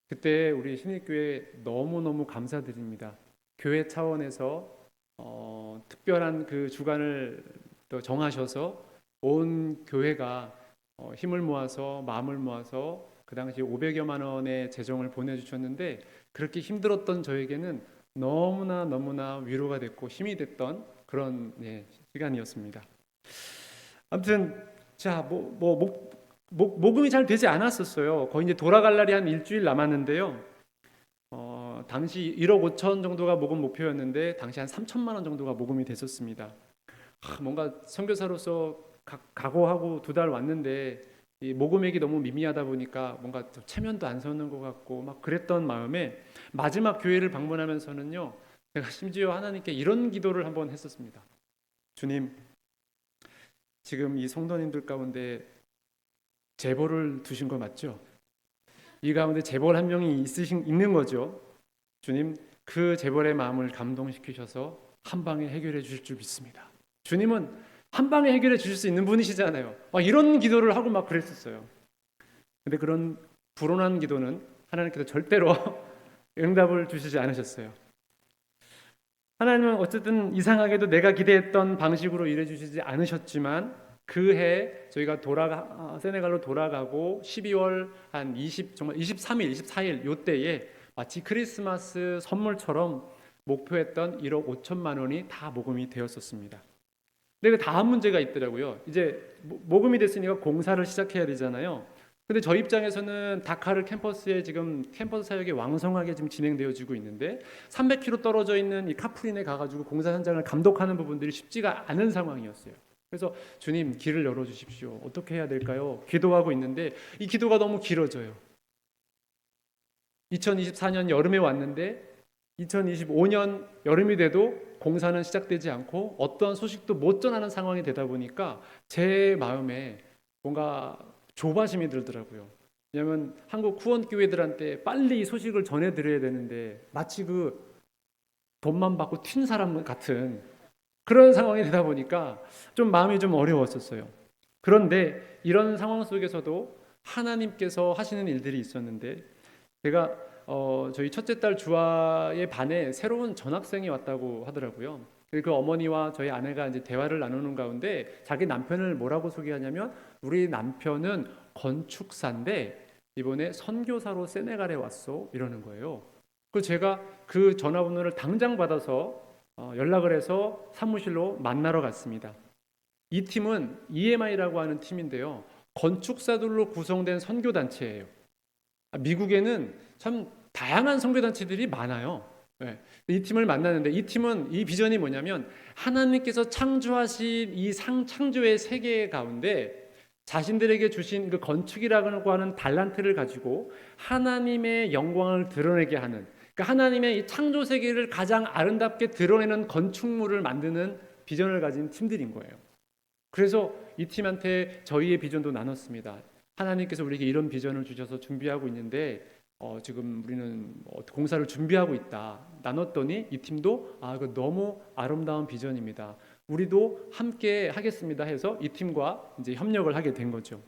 그때 우리 신일교회 너무너무 감사드립니다. 교회 차원에서 특별한 그 주간을 또 정하셔서 온 교회가 힘을 모아서 마음을 모아서 그 당시 500여만 원의 재정을 보내주셨는데, 그렇게 힘들었던 저에게는 너무나 위로가 됐고 힘이 됐던 그런 시간이었습니다. 아무튼 자, 모금이 잘 되지 않았었어요. 거의 이제 돌아갈 날이 한 일주일 남았는데요. 당시 1억 5천 정도가 모금 목표였는데 당시 한 3천만 원 정도가 모금이 됐었습니다. 뭔가 선교사로서 각오하고 2달 왔는데 이 모금액이 너무 미미하다 보니까 뭔가 체면도 안 서는 것 같고 막 그랬던 마음에 마지막 교회를 방문하면서는요, 제가 심지어 하나님께 이런 기도를 한번 했었습니다. 주님, 지금 이 성도님들 가운데 재벌을 두신 거 맞죠? 이 가운데 재벌 한 명이 있는 거죠. 주님, 그 재벌의 마음을 감동시키셔서 한 방에 해결해 주실 줄 믿습니다. 주님은 한 방에 해결해 주실 수 있는 분이시잖아요. 이런 기도를 하고 막 그랬었어요. 근데 그런 불온한 기도는 하나님께서 절대로 응답을 주시지 않으셨어요. 하나님은 어쨌든 이상하게도 내가 기대했던 방식으로 일해 주시지 않으셨지만, 그 해 저희가 세네갈로 돌아가고 12월 한 23일, 24일 요때에 마치 크리스마스 선물처럼 목표했던 1억 5천만 원이 다 모금이 되었었습니다. 근데 그 다음 문제가 있더라고요. 이제 모금이 됐으니까 공사를 시작해야 되잖아요. 근데 저희 입장에서는 다카르 캠퍼스에 지금 캠퍼스 사역이 왕성하게 지금 진행되어지고 있는데 300km 떨어져 있는 이 카프린에 가가지고 공사 현장을 감독하는 부분들이 쉽지가 않은 상황이었어요. 그래서 주님, 길을 열어주십시오. 어떻게 해야 될까요? 기도하고 있는데 이 기도가 너무 길어져요. 2024년 여름에 왔는데 2025년 여름이 돼도 공사는 시작되지 않고 어떠한 소식도 못 전하는 상황이 되다 보니까 제 마음에 뭔가 조바심이 들더라고요. 왜냐하면 한국 후원교회들한테 빨리 이 소식을 전해드려야 되는데 마치 그 돈만 받고 튄 사람 같은 그런 상황이 되다 보니까 좀 마음이 좀 어려웠었어요. 그런데 이런 상황 속에서도 하나님께서 하시는 일들이 있었는데, 제가 저희 첫째 딸 주아의 반에 새로운 전학생이 왔다고 하더라고요. 그 어머니와 저희 아내가 이제 대화를 나누는 가운데 자기 남편을 뭐라고 소개하냐면, 우리 남편은 건축사인데 이번에 선교사로 세네갈에 왔어, 이러는 거예요. 그래서 제가 그 전화번호를 당장 받아서 연락을 해서 사무실로 만나러 갔습니다. 이 팀은 EMI라고 하는 팀인데요, 건축사들로 구성된 선교단체예요. 미국에는 참 다양한 선교단체들이 많아요. 네. 이 팀을 만나는데 이 팀은 이 비전이 뭐냐면 하나님께서 창조하신 이 창조의 세계 가운데 자신들에게 주신 그 건축이라고 하는 달란트를 가지고 하나님의 영광을 드러내게 하는, 그러니까 하나님의 이 창조 세계를 가장 아름답게 드러내는 건축물을 만드는 비전을 가진 팀들인 거예요. 그래서 이 팀한테 저희의 비전도 나눴습니다. 하나님께서 우리에게 이런 비전을 주셔서 준비하고 있는데 지금 우리는 공사를 준비하고 있다. 나눴더니 이 팀도 이거 너무 아름다운 비전입니다. 우리도 함께 하겠습니다 해서 이 팀과 이제 협력을 하게 된 거죠.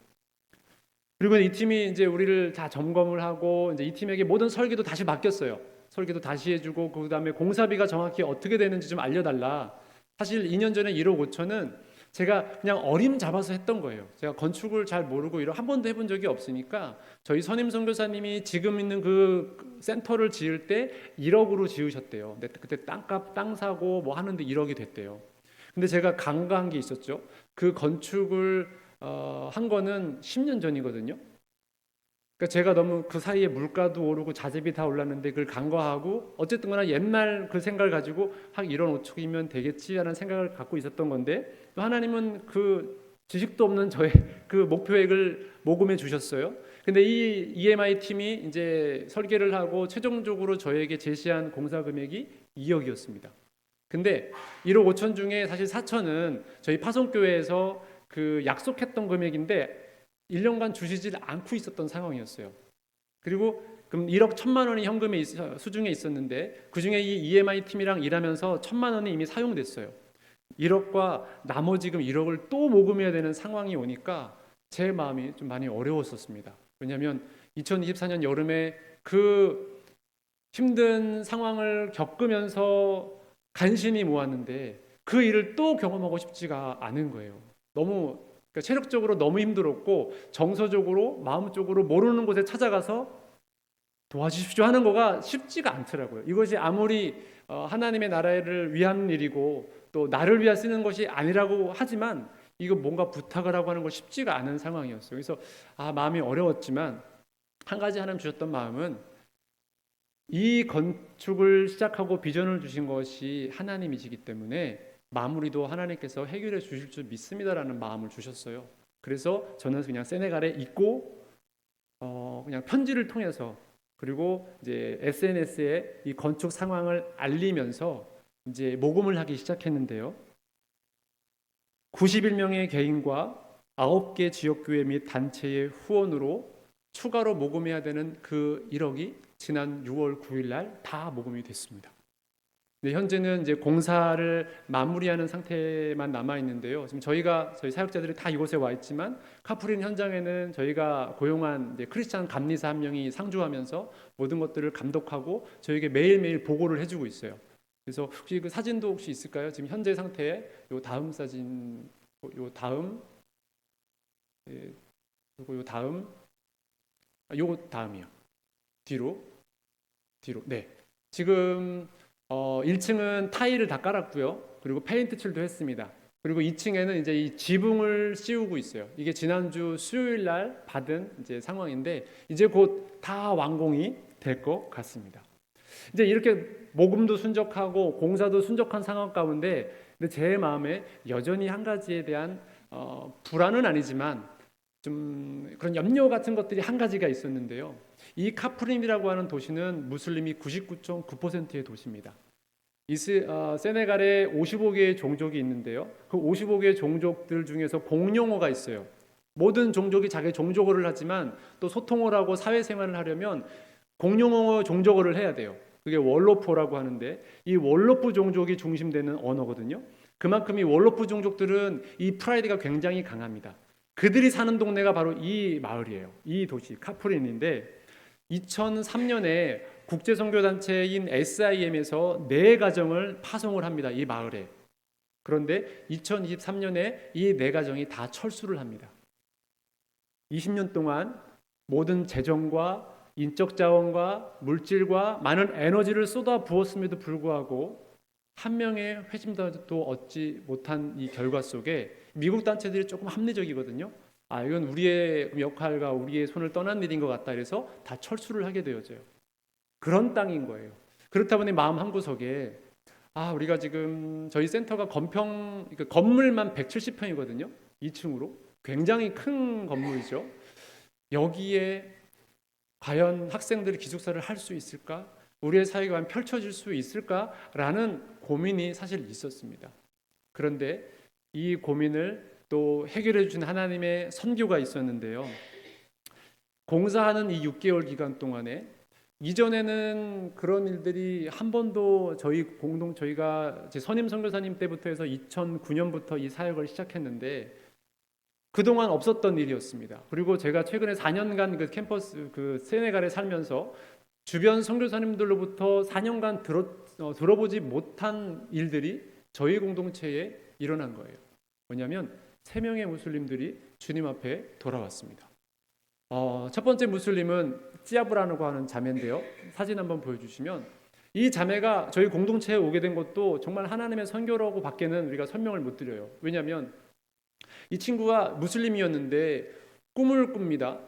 그리고 이 팀이 이제 우리를 다 점검을 하고 이제 이 팀에게 모든 설계도 다시 맡겼어요. 설계도 다시 해주고 그다음에 공사비가 정확히 어떻게 되는지 좀 알려달라. 사실 2년 전에 1억 5천은 제가 그냥 어림잡아서 했던 거예요. 제가 건축을 잘 모르고 한 번도 해본 적이 없으니까 저희 선임 선교사님이 지금 있는 그 센터를 지을 때 1억으로 지으셨대요. 근데 그때 땅값 땅 사고 뭐 하는데 1억이 됐대요. 근데 제가 간과한 게 있었죠. 그 건축을 한 거는 10년 전이거든요. 그러니까 제가 너무 그 사이에 물가도 오르고 자재비 다 올랐는데 그걸 간과하고 어쨌든 간에 옛날 그 생각을 가지고 1억 5천이면 되겠지라는 생각을 갖고 있었던 건데 또 하나님은 그 지식도 없는 저의 그 목표액을 모금해 주셨어요. 근데 이 EMI 팀이 이제 설계를 하고 최종적으로 저에게 제시한 공사 금액이 2억이었습니다. 근데 1억 5천 중에 사실 4천은 저희 파송교회에서 그 약속했던 금액인데 1년간 주시질 않고 있었던 상황이었어요. 그리고 그럼 1억 1천만 원이 현금에 수중에 있었는데 그중에 이 EMI 팀이랑 일하면서 1천만 원이 이미 사용됐어요. 1억과 나머지 금 1억을 또 모금해야 되는 상황이 오니까 제 마음이 좀 많이 어려웠었습니다. 왜냐하면 2024년 여름에 그 힘든 상황을 겪으면서 간신히 모았는데 그 일을 또 경험하고 싶지가 않은 거예요. 너무 그러니까 체력적으로 너무 힘들었고 정서적으로 마음적으로 모르는 곳에 찾아가서 도와주십시오 하는 거가 쉽지가 않더라고요. 이것이 아무리 하나님의 나라를 위한 일이고 또 나를 위해 쓰는 것이 아니라고 하지만 이거 뭔가 부탁을 하고 하는 거 쉽지가 않은 상황이었어요. 그래서 마음이 어려웠지만 한 가지 하나님 주셨던 마음은 이 건축을 시작하고 비전을 주신 것이 하나님이시기 때문에 마무리도 하나님께서 해결해 주실 줄 믿습니다라는 마음을 주셨어요. 그래서 저는 그냥 세네갈에 있고 그냥 편지를 통해서 그리고 이제 SNS에 이 건축 상황을 알리면서 이제 모금을 하기 시작했는데요. 91명의 개인과 9개 지역교회 및 단체의 후원으로 추가로 모금해야 되는 그 1억이 지난 6월 9일 날 다 모금이 됐습니다. 네, 현재는 이제 공사를 마무리하는 상태만 남아 있는데요. 지금 저희 사역자들이 다 이곳에 와 있지만 카프린 현장에는 저희가 고용한 이제 크리스찬 감리사 한 명이 상주하면서 모든 것들을 감독하고 저에게 매일매일 보고를 해주고 있어요. 그래서 혹시 그 사진도 혹시 있을까요? 지금 현재 상태에 요 다음 사진, 요 다음, 그리고 요 다음, 요 다음이요. 뒤로, 네. 지금 1층은 타일을 다 깔았고요. 그리고 페인트 칠도 했습니다. 그리고 2층에는 이제 이 지붕을 씌우고 있어요. 이게 지난주 수요일 날 받은 이제 상황인데 이제 곧 다 완공이 될 것 같습니다. 이제 이렇게 모금도 순적하고 공사도 순적한 상황 가운데 근데 제 마음에 여전히 한 가지에 대한 불안은 아니지만 좀 그런 염려 같은 것들이 한 가지가 있었는데요. 이 카프림이라고 하는 도시는 무슬림이 99.9%의 도시입니다. 세네갈에 55개의 종족이 있는데요. 그 55개의 종족들 중에서 공용어가 있어요. 모든 종족이 자기 종족어를 하지만 또 소통을 하고 사회생활을 하려면 공용어 종족어를 해야 돼요. 그게 월로포라고 하는데 이 월로프 종족이 중심되는 언어거든요. 그만큼 이 월로프 종족들은 이 프라이드가 굉장히 강합니다. 그들이 사는 동네가 바로 이 마을이에요. 이 도시 카프린인데 2003년에 국제선교단체인 SIM에서 4가정을 파송을 합니다. 이 마을에. 그런데 2023년에 이 4가정이 다 철수를 합니다. 20년 동안 모든 재정과 인적 자원과 물질과 많은 에너지를 쏟아 부었음에도 불구하고 한 명의 회심자도 얻지 못한 이 결과 속에 미국 단체들이 조금 합리적이거든요. 이건 우리의 역할과 우리의 손을 떠난 일인 것 같다. 그래서 다 철수를 하게 되어져요. 그런 땅인 거예요. 그렇다 보니 마음 한구석에 우리가 지금 저희 센터가 그러니까 건물만 170평이거든요. 2층으로 굉장히 큰 건물이죠. 여기에 과연 학생들이 기숙사를 할 수 있을까? 우리의 사회가 과연 펼쳐질 수 있을까라는 고민이 사실 있었습니다. 그런데 이 고민을 또 해결해 주신 하나님의 선교가 있었는데요. 공사하는 이 6개월 기간 동안에 이전에는 그런 일들이 한 번도 저희가 제 선임 선교사님 때부터 해서 2009년부터 이 사역을 시작했는데 그동안 없었던 일이었습니다. 그리고 제가 최근에 4년간 그 캠퍼스 세네갈에 살면서 주변 선교사님들로부터 4년간 들어보지 못한 일들이 저희 공동체에 일어난 거예요. 뭐냐면 3명의 무슬림들이 주님 앞에 돌아왔습니다. 첫 번째 무슬림은 찌아브라고 하는 자매인데요. 사진 한번 보여주시면 이 자매가 저희 공동체에 오게 된 것도 정말 하나님의 선교라고 밖에는 우리가 설명을 못 드려요. 왜냐하면 이 친구가 무슬림이었는데 꿈을 꿉니다.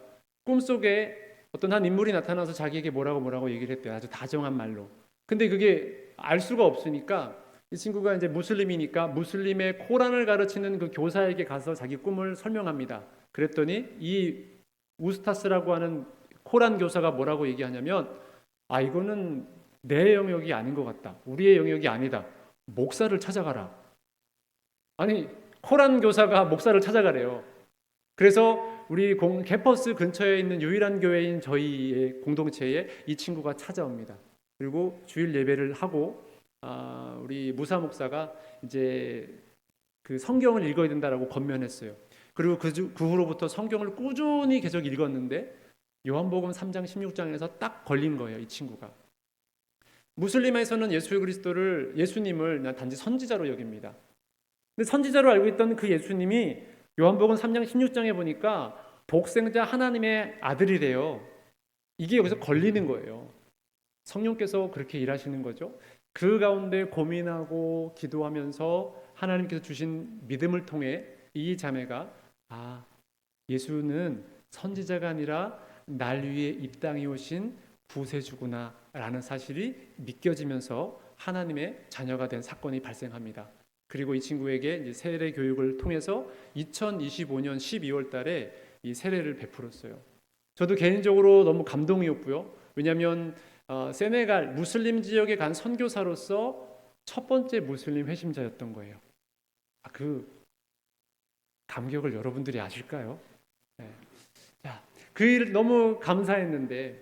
꿈속에 어떤 한 인물이 나타나서 자기에게 뭐라고 얘기를 했대요. 아주 다정한 말로. 근데 그게 알 수가 없으니까 이 친구가 이제 무슬림이니까 무슬림의 코란을 가르치는 그 교사에게 가서 자기 꿈을 설명합니다. 그랬더니 이 우스타스라고 하는 코란 교사가 뭐라고 얘기하냐면 이거는 내 영역이 아닌 것 같다. 우리의 영역이 아니다. 목사를 찾아가라. 아니 코란 교사가 목사를 찾아가래요. 그래서 우리 캠퍼스 근처에 있는 유일한 교회인 저희의 공동체에 이 친구가 찾아옵니다. 그리고 주일 예배를 하고 우리 무사 목사가 이제 그 성경을 읽어야 된다라고 권면했어요. 그리고 그 후로부터 성경을 꾸준히 계속 읽었는데 요한복음 3장 16장에서 딱 걸린 거예요. 이 친구가. 무슬림에서는 예수님을 그냥 단지 선지자로 여깁니다. 근데 선지자로 알고 있던 그 예수님이 요한복음 3장 16장에 보니까 복생자 하나님의 아들이래요. 이게 여기서 걸리는 거예요. 성령께서 그렇게 일하시는 거죠. 그 가운데 고민하고 기도하면서 하나님께서 주신 믿음을 통해 이 자매가 예수는 선지자가 아니라 날 위해 이 땅에 오신 구세주구나 라는 사실이 믿겨지면서 하나님의 자녀가 된 사건이 발생합니다. 그리고 이 친구에게 이제 세례 교육을 통해서 2025년 12월 달에 이 세례를 베풀었어요. 저도 개인적으로 너무 감동이었고요. 왜냐하면 세네갈 무슬림 지역에 간 선교사로서 첫 번째 무슬림 회심자였던 거예요. 그 감격을 여러분들이 아실까요? 네. 그 일 너무 감사했는데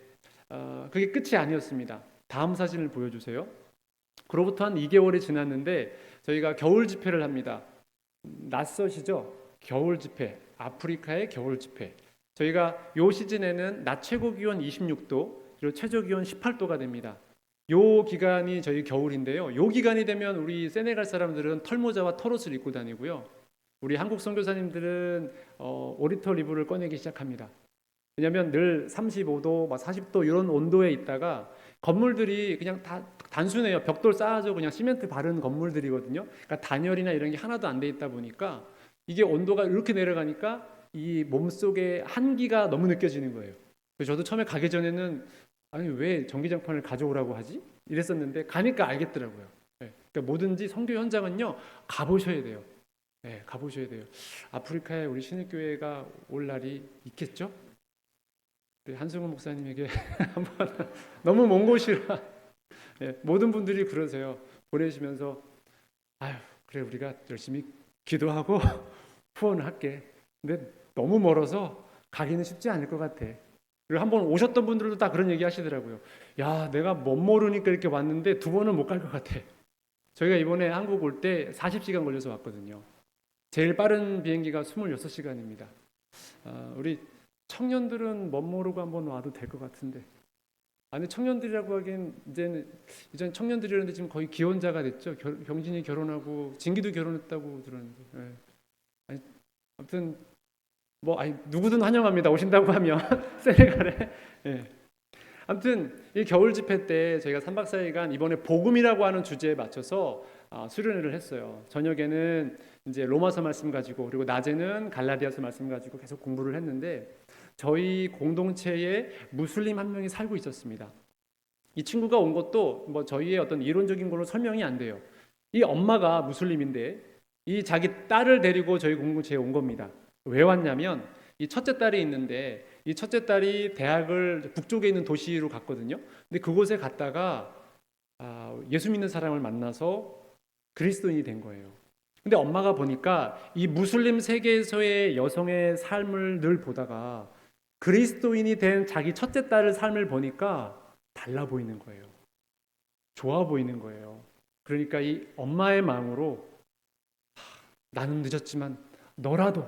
그게 끝이 아니었습니다. 다음 사진을 보여주세요. 그로부터 한 2개월이 지났는데 저희가 겨울 집회를 합니다. 낯서시죠? 겨울 집회, 아프리카의 겨울 집회. 저희가 요 시즌에는 낮 최고 기온 26도 그리고 최저 기온 18도가 됩니다. 요 기간이 저희 겨울인데요. 요 기간이 되면 우리 세네갈 사람들은 털모자와 털옷을 입고 다니고요. 우리 한국 선교사님들은 오리털 이불을 꺼내기 시작합니다. 왜냐하면 늘 35도, 40도 이런 온도에 있다가 건물들이 그냥 다 단순해요. 벽돌 쌓아서 그냥 시멘트 바른 건물들이거든요. 그러니까 단열이나 이런 게 하나도 안 돼 있다 보니까 이게 온도가 이렇게 내려가니까 이 몸속에 한기가 너무 느껴지는 거예요. 그래서 저도 처음에 가기 전에는 왜 전기장판을 가져오라고 하지? 이랬었는데 가니까 알겠더라고요. 그러니까 뭐든지 선교 현장은요 가보셔야 돼요. 가보셔야 돼요. 아프리카에 우리 신일교회가 올 날이 있겠죠? 한승훈 목사님에게 한번 너무 먼 곳이라 모든 분들이 그러세요. 보내시면서 그래 우리가 열심히 기도하고 후원을 할게. 근데 너무 멀어서 가기는 쉽지 않을 것 같아. 그리고 한번 오셨던 분들도 다 그런 얘기 하시더라고요. 내가 못 모르니까 이렇게 왔는데 2번은 못 갈 것 같아. 저희가 이번에 한국 올 때 40시간 걸려서 왔거든요. 제일 빠른 비행기가 26시간입니다. 우리 청년들은 멋 모르고 한번 와도 될 것 같은데. 청년들이라고 하기엔 이전 청년들이라는데 지금 거의 기혼자가 됐죠. 경진이 결혼하고 진기도 결혼했다고 들었는데. 아무튼 누구든 환영합니다. 오신다고 하면 세네갈에. 아무튼 이 겨울 집회 때 저희가 3박 4일간 이번에 복음이라고 하는 주제에 맞춰서 수련회를 했어요. 저녁에는 이제 로마서 말씀 가지고 그리고 낮에는 갈라디아서 말씀 가지고 계속 공부를 했는데 저희 공동체에 무슬림 한 명이 살고 있었습니다. 이 친구가 온 것도 뭐 저희의 어떤 이론적인 걸로 설명이 안 돼요. 이 엄마가 무슬림인데 이 자기 딸을 데리고 저희 공동체에 온 겁니다. 왜 왔냐면 이 첫째 딸이 있는데 이 첫째 딸이 대학을 북쪽에 있는 도시로 갔거든요. 근데 그곳에 갔다가 예수 믿는 사람을 만나서 그리스도인이 된 거예요. 근데 엄마가 보니까 이 무슬림 세계에서의 여성의 삶을 늘 보다가 그리스도인이 된 자기 첫째 딸의 삶을 보니까 달라 보이는 거예요. 좋아 보이는 거예요. 그러니까 이 엄마의 마음으로 나는 늦었지만 너라도,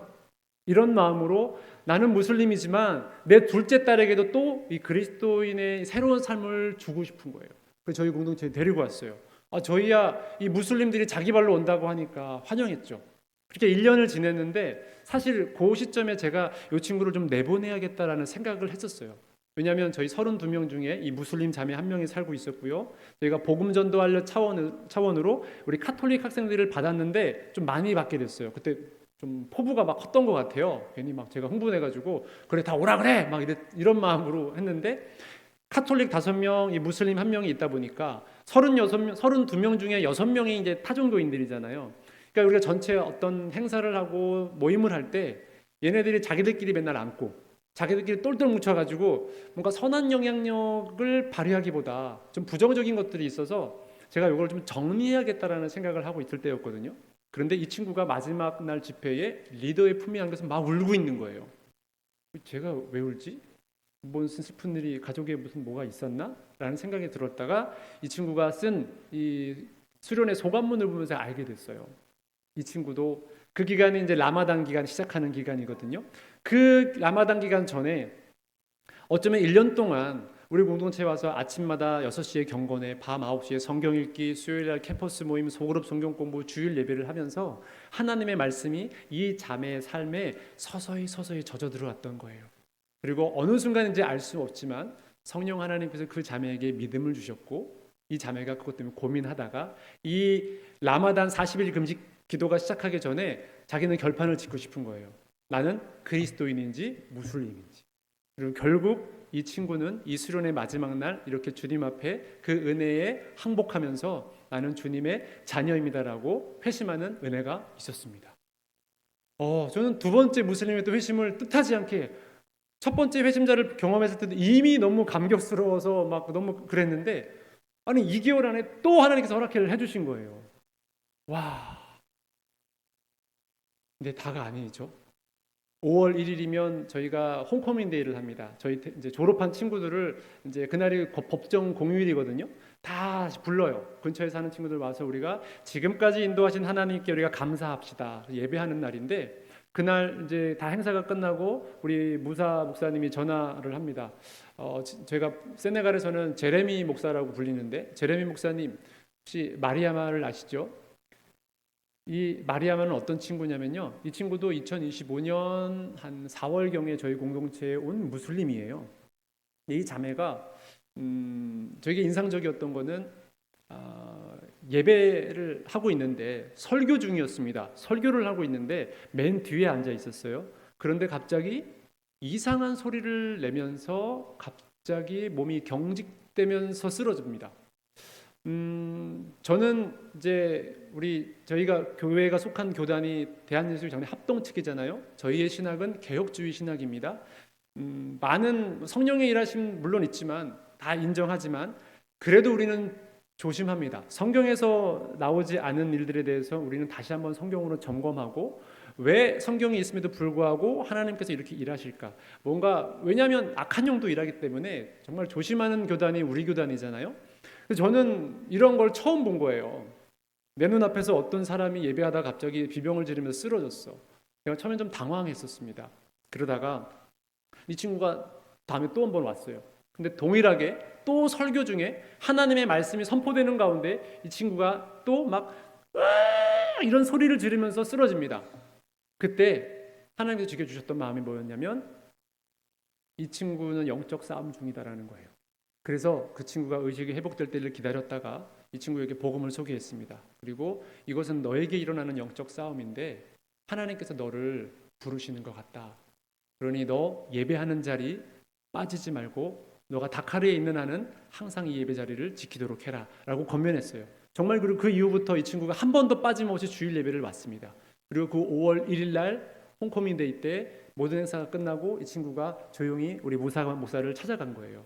이런 마음으로 나는 무슬림이지만 내 둘째 딸에게도 또 이 그리스도인의 새로운 삶을 주고 싶은 거예요. 그래서 저희 공동체에 데리고 왔어요. 저희야 이 무슬림들이 자기 발로 온다고 하니까 환영했죠. 그렇게 1년을 지냈는데 사실 그 시점에 제가 이 친구를 좀 내보내야겠다라는 생각을 했었어요. 왜냐하면 저희 32명 중에 이 무슬림 자매 한 명이 살고 있었고요. 저희가 복음 전도하려 차원으로 우리 카톨릭 학생들을 받았는데 좀 많이 받게 됐어요. 그때 좀 포부가 막 컸던 것 같아요. 괜히 막 제가 흥분해가지고 그래 다 오라 그래 막 이런 마음으로 했는데 카톨릭 5명, 이 무슬림 1명이 있다 보니까 32명 중에 6명이 이제 타종교인들이잖아요. 그러니까 우리가 전체 어떤 행사를 하고 모임을 할 때 얘네들이 자기들끼리 맨날 앉고 자기들끼리 똘똘 뭉쳐가지고 뭔가 선한 영향력을 발휘하기보다 좀 부정적인 것들이 있어서 제가 이걸 좀 정리해야겠다라는 생각을 하고 있을 때였거든요. 그런데 이 친구가 마지막 날 집회에 리더의 품에 안겨서 막 울고 있는 거예요. 제가 왜 울지? 무슨 슬픈 일이 가족에 무슨 뭐가 있었나? 라는 생각이 들었다가 이 친구가 쓴 이 수련의 소감문을 보면서 알게 됐어요. 이 친구도 그 기간이 이제 라마단 기간 시작하는 기간이거든요. 그 라마단 기간 전에 어쩌면 1년 동안 우리 공동체에 와서 아침마다 6시에 경건회, 밤 9시에 성경 읽기, 수요일날 캠퍼스 모임, 소그룹 성경 공부, 주일 예배를 하면서 하나님의 말씀이 이 자매의 삶에 서서히 젖어 들어왔던 거예요. 그리고 어느 순간인지 알 수 없지만 성령 하나님께서 그 자매에게 믿음을 주셨고 이 자매가 그것 때문에 고민하다가 이 라마단 40일 금식 기도가 시작하기 전에 자기는 결판을 짓고 싶은 거예요. 나는 그리스도인인지 무슬림인지. 그리고 결국 이 친구는 이 수련의 마지막 날 이렇게 주님 앞에 그 은혜에 항복하면서 나는 주님의 자녀입니다라고 회심하는 은혜가 있었습니다. 저는 두 번째 무슬림의 또 회심을 뜻하지 않게 첫 번째 회심자를 경험했을 때도 이미 너무 감격스러워서 막 너무 그랬는데 아니 2개월 안에 또 하나님께서 허락을 해주신 거예요. 와, 근데 다가 아니죠. 5월 1일이면 저희가 홈커밍데이를 합니다. 저희 이제 졸업한 친구들을 이제 그날이 법정 공휴일이거든요. 다 불러요. 근처에 사는 친구들 와서 우리가 지금까지 인도하신 하나님께 우리가 감사합시다. 예배하는 날인데 그날 이제 다 행사가 끝나고 우리 무사 목사님이 전화를 합니다. 제가 세네갈에서는 제레미 목사라고 불리는데 제레미 목사님 혹시 마리아마를 아시죠? 이 마리아마는 어떤 친구냐면요. 이 친구도 2025년 한 4월경에 저희 공동체에 온 무슬림이에요. 이 자매가 되게 인상적이었던 거는 예배를 하고 있는데 설교 중이었습니다. 설교를 하고 있는데 맨 뒤에 앉아 있었어요. 그런데 갑자기 이상한 소리를 내면서 갑자기 몸이 경직되면서 쓰러집니다. 저는 이제 저희가 교회가 속한 교단이 대한예수장례 합동 측이잖아요. 저희의 신학은 개혁주의 신학입니다. 많은 성령의 일하심 물론 있지만 다 인정하지만 그래도 우리는 조심합니다. 성경에서 나오지 않은 일들에 대해서 우리는 다시 한번 성경으로 점검하고 왜 성경이 있음에도 불구하고 하나님께서 이렇게 일하실까? 왜냐하면 악한 영도 일하기 때문에 정말 조심하는 교단이 우리 교단이잖아요. 저는 이런 걸 처음 본 거예요. 내 눈앞에서 어떤 사람이 예배하다 갑자기 비명을 지르면서 쓰러졌어. 제가 처음엔 좀 당황했었습니다. 그러다가 이 친구가 다음에 또 한 번 왔어요. 근데 동일하게 또 설교 중에 하나님의 말씀이 선포되는 가운데 이 친구가 또 막 이런 소리를 지르면서 쓰러집니다. 그때 하나님께서 지켜주셨던 마음이 뭐였냐면 이 친구는 영적 싸움 중이다라는 거예요. 그래서 그 친구가 의식이 회복될 때를 기다렸다가 이 친구에게 복음을 소개했습니다. 그리고 이것은 너에게 일어나는 영적 싸움인데 하나님께서 너를 부르시는 것 같다. 그러니 너 예배하는 자리 빠지지 말고 너가 다카르에 있는 한은 항상 이 예배 자리를 지키도록 해라 라고 권면했어요. 정말 그 이후부터 이 친구가 한 번도 빠짐없이 주일 예배를 왔습니다. 그리고 그 5월 1일 날 홈커밍데이 때 모든 행사가 끝나고 이 친구가 조용히 우리 목사를 찾아간 거예요.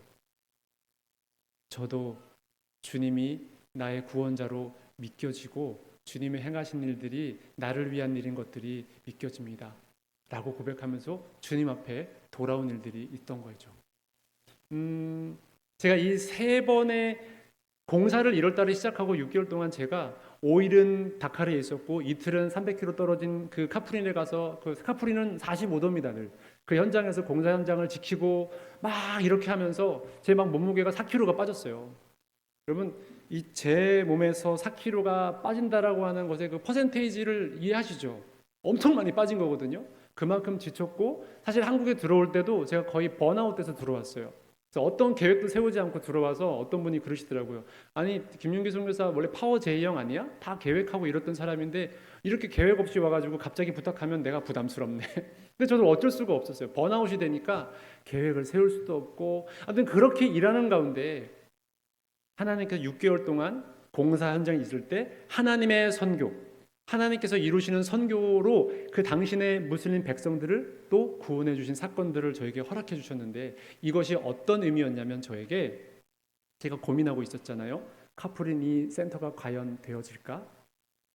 저도 주님이 나의 구원자로 믿겨지고 주님의 행하신 일들이 나를 위한 일인 것들이 믿겨집니다 라고 고백하면서 주님 앞에 돌아온 일들이 있던 거죠. 제가 이 3번의 공사를 1월 달에 시작하고 6개월 동안 제가 5일은 다카르에 있었고 이틀은 300km 떨어진 그 카프린에 가서, 그 카프린은 45도입니다. 늘. 그 현장에서 공사 현장을 지키고 막 이렇게 하면서 제 막 몸무게가 4kg가 빠졌어요. 여러분, 이 제 몸에서 4kg가 빠진다라고 하는 것의 그 퍼센테이지를 이해하시죠? 엄청 많이 빠진 거거든요. 그만큼 지쳤고, 사실 한국에 들어올 때도 제가 거의 번아웃돼서 들어왔어요. 그래서 어떤 계획도 세우지 않고 들어와서 어떤 분이 그러시더라고요. 아니, 김윤기 선교사 원래 파워 J형 아니야? 다 계획하고 이랬던 사람인데 이렇게 계획 없이 와가지고 갑자기 부탁하면 내가 부담스럽네. 근데 저도 어쩔 수가 없었어요. 번아웃이 되니까 계획을 세울 수도 없고, 아무튼 그렇게 일하는 가운데 하나님께서 6개월 동안 공사 현장에 있을 때 하나님의 선교, 하나님께서 이루시는 선교로 그 당신의 무슬림 백성들을 또 구원해 주신 사건들을 저에게 허락해 주셨는데, 이것이 어떤 의미였냐면, 저에게, 제가 고민하고 있었잖아요. 카프린 이 센터가 과연 되어질까?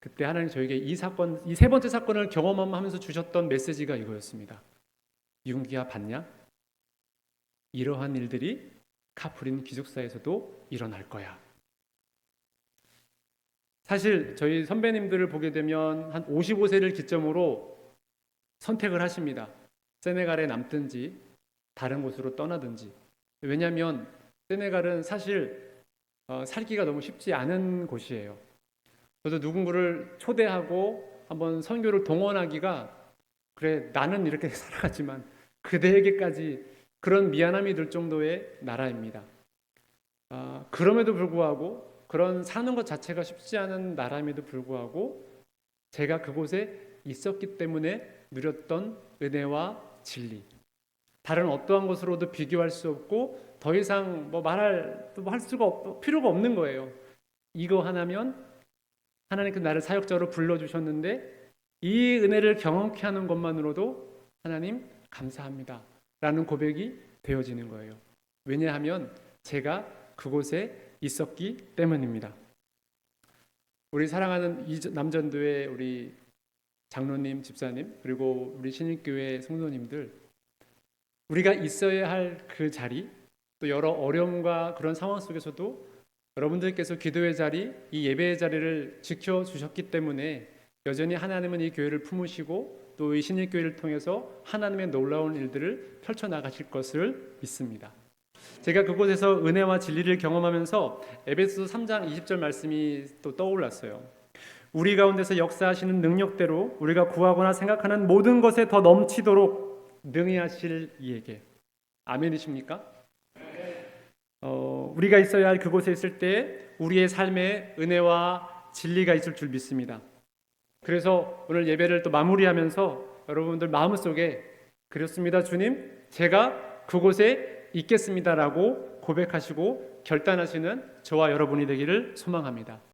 그때 하나님 저에게 이 3번째 사건을 경험하면서 주셨던 메시지가 이거였습니다. 윤기야, 봤냐? 이러한 일들이 카프린 기숙사에서도 일어날 거야. 사실 저희 선배님들을 보게 되면 한 55세를 기점으로 선택을 하십니다. 세네갈에 남든지 다른 곳으로 떠나든지. 왜냐하면 세네갈은 사실 살기가 너무 쉽지 않은 곳이에요. 저도 누군가를 초대하고 한번 선교를 동원하기가, 그래 나는 이렇게 살아갔지만 그대에게까지, 그런 미안함이 들 정도의 나라입니다. 그럼에도 불구하고, 그런 사는 것 자체가 쉽지 않은 나라임에도 불구하고 제가 그곳에 있었기 때문에 누렸던 은혜와 진리, 다른 어떠한 것으로도 비교할 수 없고 더 이상 말할 필요가 없는 거예요. 이거 하나면 하나님께서 나를 사역자로 불러주셨는데 이 은혜를 경험케 하는 것만으로도 하나님 감사합니다 라는 고백이 되어지는 거예요. 왜냐하면 제가 그곳에 있었기 때문입니다. 우리 사랑하는 남전도의 우리 장로님, 집사님, 그리고 우리 신일교회 성도님들, 우리가 있어야 할 그 자리, 또 여러 어려움과 그런 상황 속에서도 여러분들께서 기도의 자리, 이 예배의 자리를 지켜주셨기 때문에 여전히 하나님은 이 교회를 품으시고 또 이 신일교회를 통해서 하나님의 놀라운 일들을 펼쳐나가실 것을 믿습니다. 제가 그곳에서 은혜와 진리를 경험하면서 에베소서 3장 20절 말씀이 또 떠올랐어요. 우리 가운데서 역사하시는 능력대로 우리가 구하거나 생각하는 모든 것에 더 넘치도록 능히 하실 이에게. 아멘이십니까? 우리가 있어야 할 그곳에 있을 때 우리의 삶에 은혜와 진리가 있을 줄 믿습니다. 그래서 오늘 예배를 또 마무리하면서 여러분들 마음속에, 그렇습니다 주님, 제가 그곳에 있겠습니다라고 고백하시고 결단하시는 저와 여러분이 되기를 소망합니다.